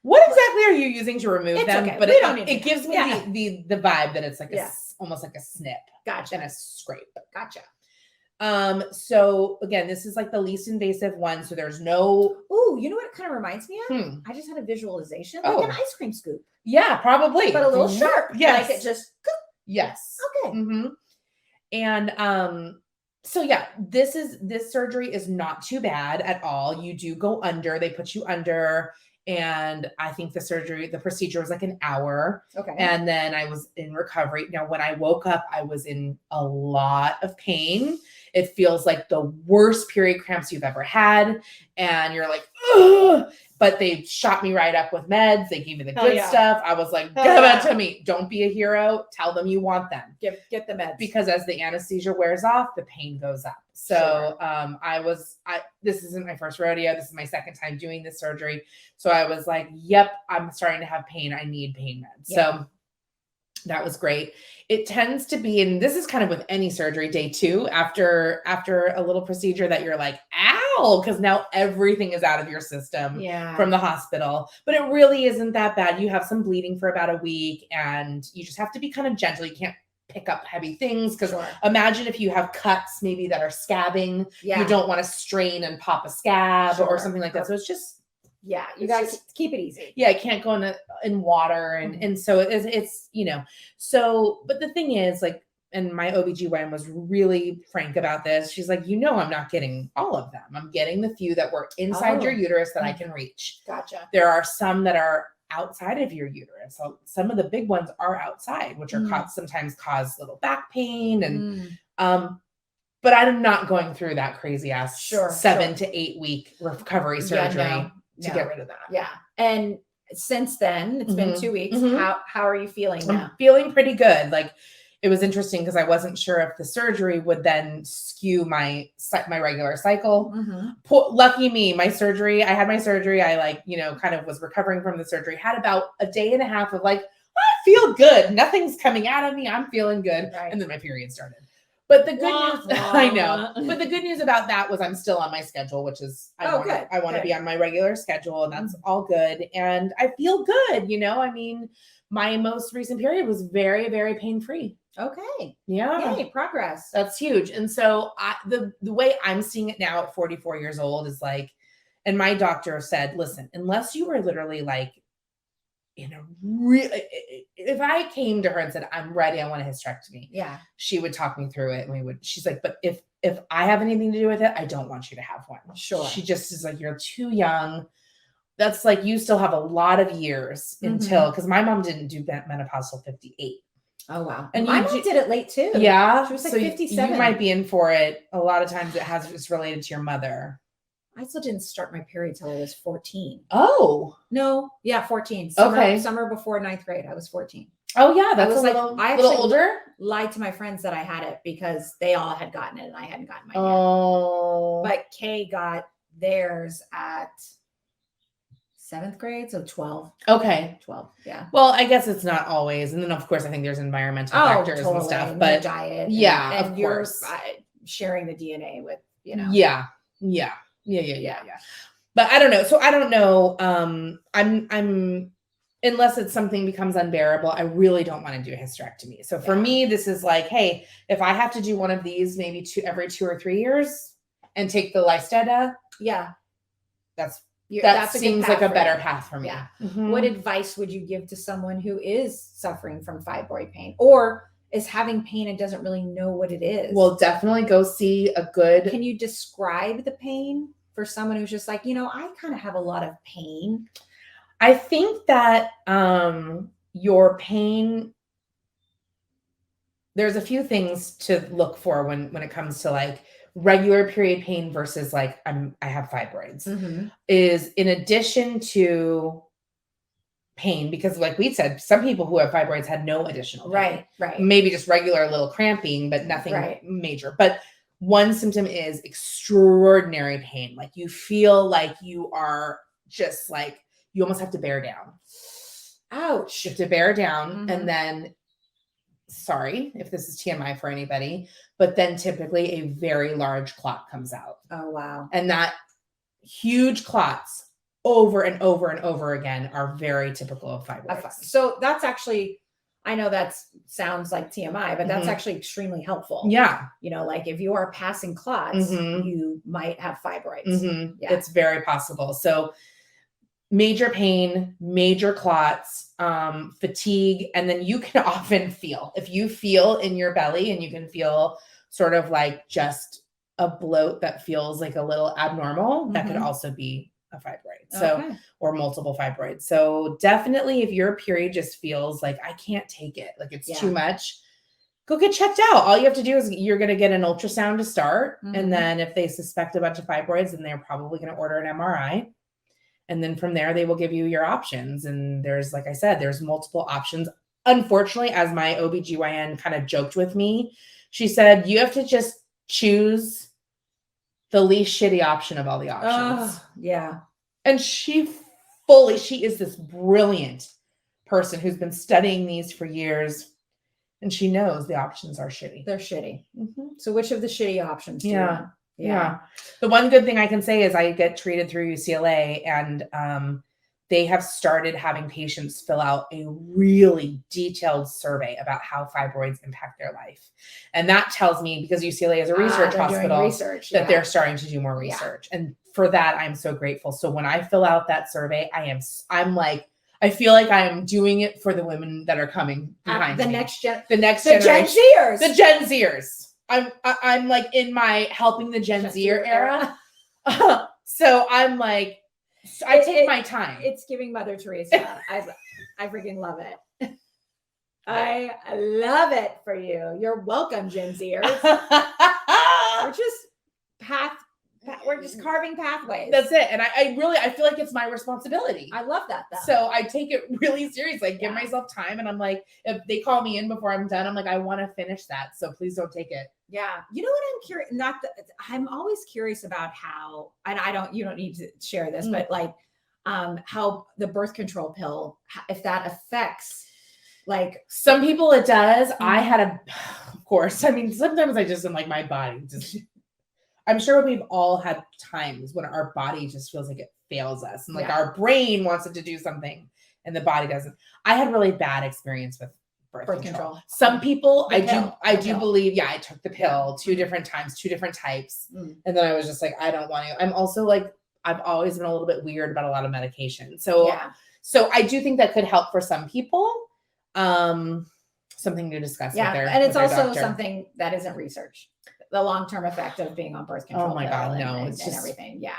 what exactly are you using to remove them? Okay. But it gives me Yeah. the vibe that it's like almost like a snip. Gotcha. And a scrape. Gotcha. So again, this is like the least invasive one. So there's no. Ooh, you know what it kind of reminds me of? I just had a visualization like an ice cream scoop. Yeah, probably. But a little sharp. Yes. Like it just. Yes. Okay. And so yeah, this surgery is not too bad at all. You do go under, they put you under, and I think the procedure was like an hour. Okay. And then I was in recovery. Now, when I woke up, I was in a lot of pain. It feels like the worst period cramps you've ever had. And you're like, ugh. But they shot me right up with meds. They gave me the good stuff. I was like, give it to me. Don't be a hero. Tell them you want them. Get the meds. Because as the anesthesia wears off, the pain goes up. So this isn't my first rodeo. This is my second time doing this surgery. So I was like, yep, I'm starting to have pain. I need pain meds. Yeah. So that was great. It tends to be, and this is kind of with any surgery, day 2 after a little procedure that you're like, ow, because now everything is out of your system from the hospital. But it really isn't that bad. You have some bleeding for about a week and you just have to be kind of gentle. You can't pick up heavy things because imagine if you have cuts maybe that are scabbing. You don't want to strain and pop a scab or something like that. So it's just, you got to keep it easy. Yeah, it can't go in water. And so it's, you know, so, but the thing is like, and my OBGYN was really frank about this. She's like, you know, I'm not getting all of them. I'm getting the few that were inside your uterus that I can reach. Gotcha. There are some that are outside of your uterus. So some of the big ones are outside, which are sometimes cause little back pain. And, but I'm not going through that crazy ass 7 to 8 week recovery surgery to get rid of that. Yeah. And since then, it's been 2 weeks. How are you feeling now? I'm feeling pretty good. Like it was interesting because I wasn't sure if the surgery would then skew my regular cycle. Lucky me, I had my surgery. I kind of was recovering from the surgery, had about a day and a half of like, I feel good. Nothing's coming out of me. I'm feeling good. Right. And then my period started. But the good news, I know, but the good news about that was I'm still on my schedule, which is, I want to be on my regular schedule and that's all good. And I feel good. You know, I mean, my most recent period was very, very pain-free. Okay. Yeah. Yay, progress. That's huge. And so the way I'm seeing it now at 44 years old is like, and my doctor said, listen, unless you were literally like if I came to her and said, I'm ready, I want a hysterectomy. Yeah. She would talk me through it and she's like, but if I have anything to do with it, I don't want you to have one. Sure. She just is like, you're too young. That's like, you still have a lot of years until, because my mom didn't do menopause till 58. Oh, wow. And my mom did it late too. Yeah. She was like so 57. You might be in for it. A lot of times it's related to your mother. I still didn't start my period till I was 14. Oh. No. Yeah, 14. Summer before 9th grade. I was 14. Oh, yeah. That's I little older. Lied to my friends that I had it because they all had gotten it and I hadn't gotten mine yet. But Kay got theirs at 7th grade, so 12. Okay. 12. Yeah. Well, I guess it's not always. And then, of course, I think there's environmental factors and stuff. But diet. Yeah, and of you're course. Sharing the DNA with, Yeah. But I don't know. So I don't know. I'm unless it's something becomes unbearable, I really don't want to do a hysterectomy. So for me, this is like, hey, if I have to do one of these maybe every 2 or 3 years and take the Lysteda, that seems like a better path for me. Yeah. What advice would you give to someone who is suffering from fibroid pain or is having pain and doesn't really know what it is? Well, definitely go see a good. Can you describe the pain for someone who's just like, I kind of have a lot of pain? I think that your pain, there's a few things to look for when it comes to like regular period pain versus like I have fibroids, is in addition to pain, because like we said, some people who have fibroids had no additional pain. Right. Maybe just regular little cramping, but nothing major. But one symptom is extraordinary pain. Like you feel like you are just like, you almost have to bear down. Ouch. You have to bear down. And then, sorry if this is TMI for anybody, but then typically a very large clot comes out. Oh, wow. And that huge clots over and over and over again are very typical of fibroids. So that's actually, I know that sounds like TMI, but that's actually extremely helpful. Yeah. Like if you are passing clots, you might have fibroids. Yeah. It's very possible. So major pain, major clots, fatigue, and then you can often feel, if you feel in your belly and you can feel sort of like just a bloat that feels like a little abnormal, that could also be a fibroid. So, or multiple fibroids. So definitely if your period just feels like I can't take it, like it's too much, go get checked out. All you have to do is you're going to get an ultrasound to start. And then if they suspect a bunch of fibroids, then they're probably going to order an MRI. And then from there, they will give you your options. And there's, like I said, there's multiple options. Unfortunately, as my OBGYN kind of joked with me, she said, you have to just choose the least shitty option of all the options. Yeah. And she is this brilliant person who's been studying these for years. And she knows the options are shitty. They're shitty. So which of the shitty options do you want? Yeah. The one good thing I can say is I get treated through UCLA, and they have started having patients fill out a really detailed survey about how fibroids impact their life. And that tells me, because UCLA is a research hospital, that they're starting to do more research. And for that, I'm so grateful. So when I fill out that survey, I'm like, I feel like I am doing it for the women that are coming behind me. The Gen Zers. The Gen Zers. I'm like in my helping the Gen Zer era. So I'm like, I take my time. It's giving Mother Teresa. I freaking love it. I love it for you. You're welcome, Gen Zers. We're just carving pathways. That's it. And I feel like it's my responsibility. I love that though. So I take it really seriously. I give myself time, and I'm like, if they call me in before I'm done, I'm like, I want to finish that. So please don't take it. Yeah. You know what I'm curious, I'm always curious about how, and you don't need to share this, but like, how the birth control pill, if that affects, like some people it does. I had of course, I mean, sometimes I just am like, my body just, I'm sure we've all had times when our body just feels like it fails us, and like our brain wants it to do something and the body doesn't. I had really bad experience with birth control. Some people, I do believe, I took the pill 2 different times, 2 different types. And then I was just like, I don't want to. I'm also like, I've always been a little bit weird about a lot of medication. So So I do think that could help for some people. Something to discuss with their and it's with their also doctor. something that isn't researched. The long-term effect of being on birth control. Oh my God, no, and, it's and just everything. Yeah.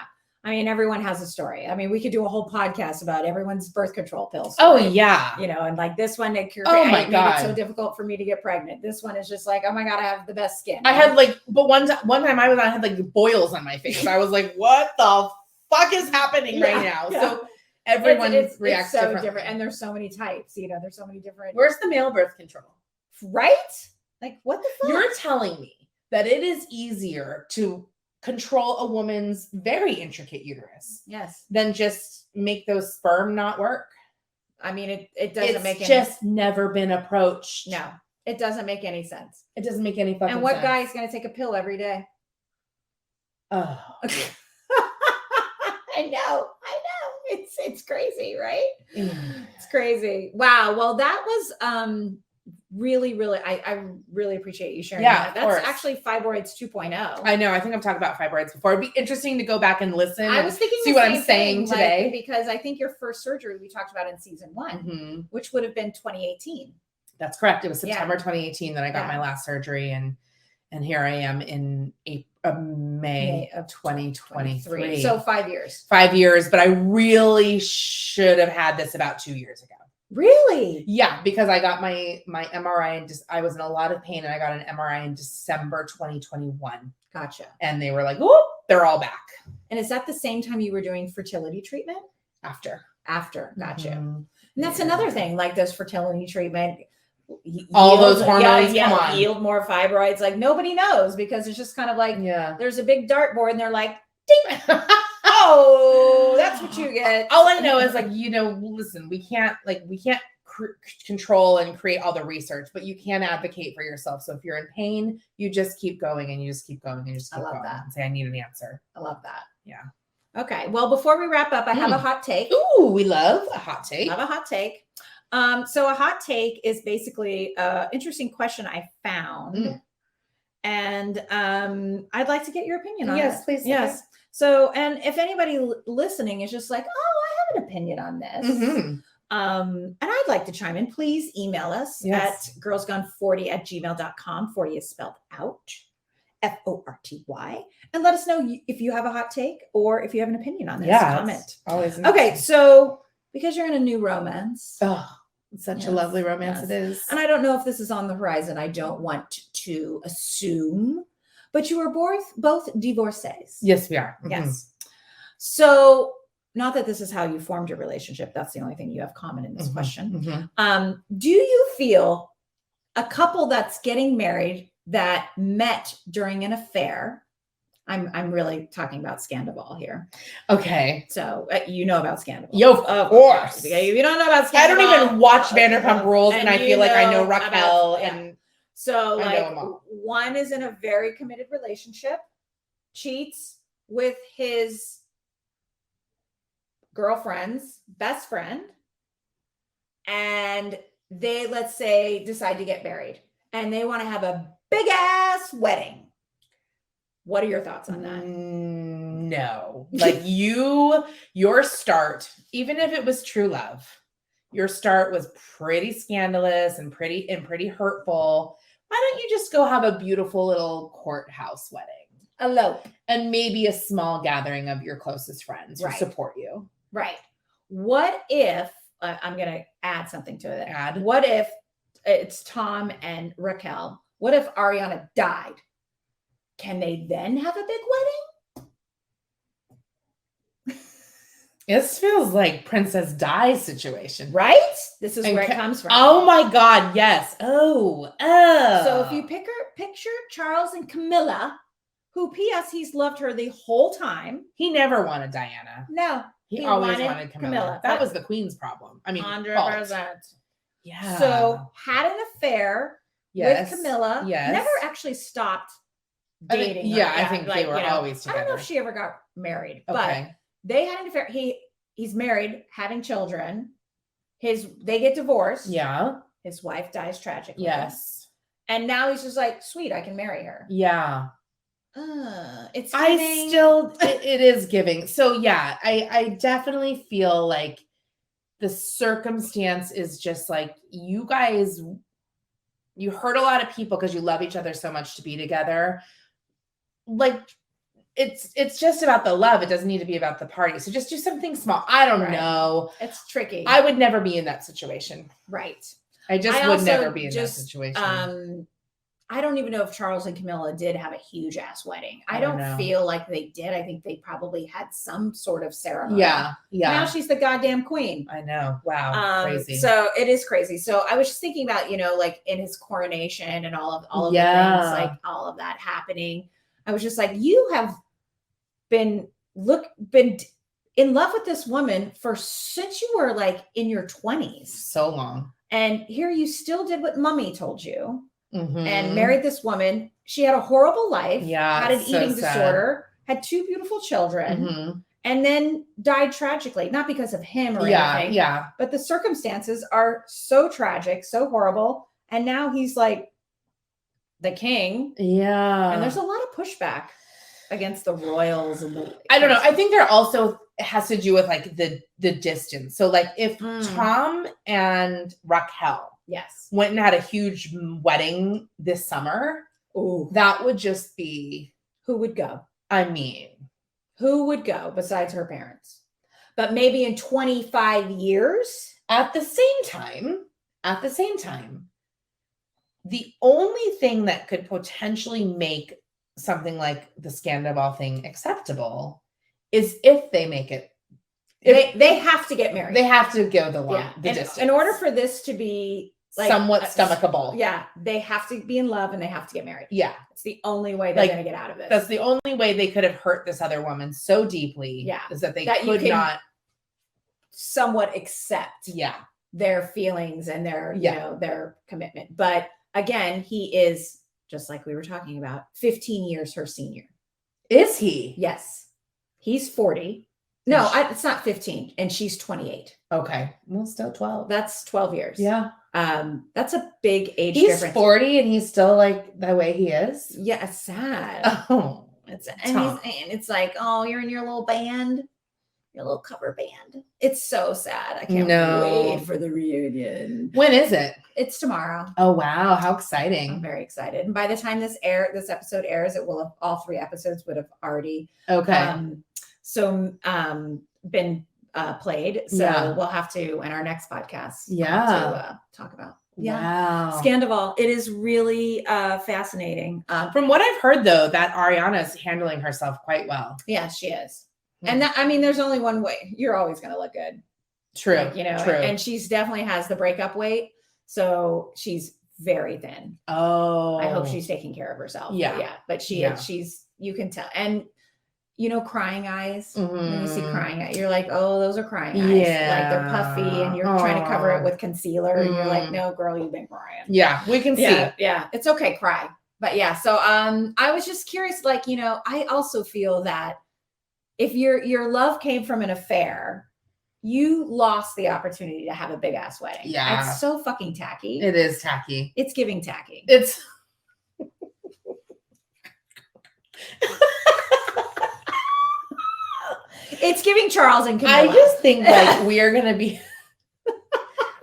I mean, everyone has a story. I mean, we could do a whole podcast about everyone's birth control pills. Oh right? yeah. You know, and like this one, it Oh my made God. it so difficult for me to get pregnant. This one is just like, oh my God, I have the best skin. I had like, but one time I had like boils on my face. I was like, what the fuck is happening right now? Yeah. So everyone reacts so differently. different. And there's so many types, you know, there's so many different. Where's the male birth control? Right? Like, what the fuck? You're telling me that it is easier to control a woman's very intricate uterus Yes. than just make those sperm not work. I mean, it doesn't make any just never been approached. No, it doesn't make any sense. It doesn't make any fucking sense. And what guy is going to take a pill every day? Oh. I know. It's crazy, right? It's crazy. Wow. Well, that was really, really, I really appreciate you sharing that. of That's course. actually Fibroids 2.0. I know. I think I've talked about fibroids before. It'd be interesting to go back and listen. I was thinking see the what same I'm saying thing, today. like, because I think your first surgery we talked about in season 1, Mm-hmm. which would have been 2018. That's correct. It was Yeah. September 2018 that I got Yeah. my last surgery, and here I am in May of 2023. So 5 years. 5 years, but I really should have had this about 2 years ago. Really? Yeah, because I got my MRI and I was in a lot of pain, and I got an MRI in December 2021. Gotcha. And they were like, "Oh, they're all back." And is that the same time you were doing fertility treatment? After. Gotcha. Mhm. And that's another thing, like this fertility treatment. All those hormones, come on. Yield more fibroids. Like nobody knows because it's just kind of like Yeah. there's a big dartboard and they're like, ding. Oh, that's what you get. All I know is like, listen, we can't control and create all the research, but you can advocate for yourself. So if you're in pain, you just keep going and you just keep going and you just keep I love going that. and say, I need an answer. I love that. Yeah. Okay. Well, before we wrap up, I have a hot take. Ooh, we love a hot take. I have a hot take. So a hot take is basically an interesting question I found. And I'd like to get your opinion on it. Yes, please. Yes. So, and if anybody listening is just like, oh, I have an opinion on this. Mm-hmm. And I'd like to chime in, please email us Yes. at girlsgone40@gmail.com. 40 is spelled out, FORTY. And let us know if you have a hot take or if you have an opinion on this. Yeah. Comment. Always. Okay. So because you're in a new romance. Oh, it's such a Yes, lovely romance yes. it is. And I don't know if this is on the horizon. I don't want to assume, but you are both divorcees. Yes, we are. Yes. So not that this is how you formed your relationship. That's the only thing you have common in this question. Mhm. Do you feel a couple that's getting married that met during an affair? I'm really talking about Scandival here. Okay. So you know about Scandival. Yo, of course. If you don't know about Scandival, I don't even watch Vanderpump Rules, and I you feel like I know about- Raquel yeah. and So I know like them all. one is in a very committed relationship, cheats with his girlfriend's best friend, and they, let's say, decide to get married and they want to have a big ass wedding. What are your thoughts on that? No. Like your start, even if it was true love, your start was pretty scandalous and pretty hurtful. Why don't you just go have a beautiful little courthouse wedding? Elope. And maybe a small gathering of your closest friends who Right. support you. Right. What if, I'm going to add something to it. Add. What if it's Tom and Raquel? What if Ariana died? Can they then have a big wedding? This feels like Princess Di situation. Right? This is And where it comes from. Oh my God, yes. Oh. So if you picture Charles and Camilla, who P.S. he's loved her the whole time. He never wanted Diana. No. He always wanted Camilla. That was the queen's problem. I mean, 100%. fault. Yeah. So had an affair yes. with Camilla. Yes. Never actually stopped I think- dating. yeah, her. I think they were always I don't know together. if she ever got married, but Okay. they had an affair. He's married, having children. They get divorced. Yeah. His wife dies tragically. Yes. And now he's just like, sweet, I can marry her. Yeah. It's I giving- still, it is giving. So yeah, I definitely feel like the circumstance is just like, you guys, you hurt a lot of people because you love each other so much to be together. Like, it's just about the love. It doesn't need to be about the party. So just do something small. I don't know. It's tricky. I would never be in that situation. Right. I just would never be in that situation. I don't even know if Charles and Camilla did have a huge ass wedding. I don't don't know. feel like they did. I think they probably had some sort of ceremony. Yeah. Now she's the goddamn queen. I know. Wow. Crazy. So it is crazy. So I was just thinking about, like in his coronation and all of the things, like all of that happening. I was just like, you have been in love with this woman since you were like in your 20s. So long. And here you still did what mommy told you. Mm-hmm. And married this woman. She had a horrible life, had an eating disorder, had 2 beautiful children, and then died tragically, not because of him or anything. Yeah. But the circumstances are so tragic, so horrible. And now he's like the king. Yeah. And there's a lot of pushback against the royals and I don't know. I think there also has to do with like the distance. So like if Tom and Raquel went and had a huge wedding this summer, that would just be... Who would go? I mean... Who would go besides her parents? But maybe in 25 years? At the same time, the only thing that could potentially make something like the Scandival thing acceptable is if they make it... They have to get married. They have to go the distance. In order for this to be like somewhat stomachable. Yeah. They have to be in love and they have to get married. Yeah. It's the only way they're going to get out of it. That's the only way they could have hurt this other woman so deeply. Yeah. Is that they could not somewhat accept their feelings and their, their commitment. But again, he is, just like we were talking about, 15 years her senior. Is he? Yes. He's 40. No, it's not 15. And she's 28. Okay. Well, still 12. That's 12 years. Yeah. That's a big age difference. He's 40 and he's still like the way he is. Yeah, it's sad. Oh, it's like, oh, you're in your little band, your little cover band. It's so sad. I can't wait for the reunion. When is it? It's tomorrow. Oh wow, how exciting! I'm very excited. And by the time this episode airs, it will have, all 3 episodes would have already been played. So we'll have to, in our next podcast, talk about. Wow. Scandival. It is really fascinating. From what I've heard, though, that Ariana's handling herself quite well. Yeah, she is. And there's only one way. You're always going to look good. True. True. And she's definitely has the breakup weight. So she's very thin. Oh. I hope she's taking care of herself. Yeah. But she's, you can tell. And crying eyes. When you see crying eyes, you're like, oh, those are crying eyes. Yeah. Like they're puffy and you're trying to cover it with concealer. And you're like, no, girl, you've been crying. Yeah, we can see. Yeah. It's okay. Cry. But yeah. So I was just curious, like, I also feel that if your love came from an affair, you lost the opportunity to have a big ass wedding. Yeah. It's so fucking tacky. It is tacky. It's giving tacky. It's It's giving Charles and Camilla. I just think like we are going to be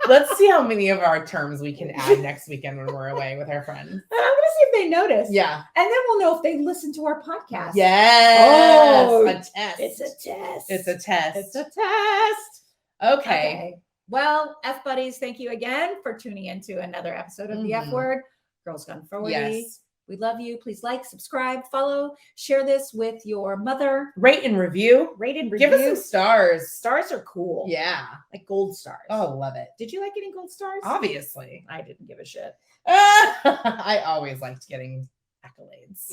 let's see how many of our terms we can add next weekend when we're away with our friends. And I'm going to see if they notice. Yeah. And then we'll know if they listen to our podcast. Yes. Oh, a test. It's a test. It's a test. It's a test. Okay. Well, F buddies, thank you again for tuning into another episode of the F Word. Girls Gone 40. Yes. We love you. Please like, subscribe, follow, share this with your mother. Rate and review. Give us some stars. Stars are cool. Yeah. Like gold stars. Oh, love it. Did you like getting gold stars? Obviously. I didn't give a shit. I always liked getting accolades.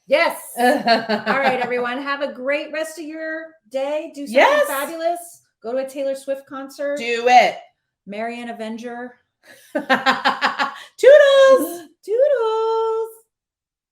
Yes. All right, everyone. Have a great rest of your day. Do something fabulous. Go to a Taylor Swift concert. Do it. Marry an Avenger. Toodles. Toodles.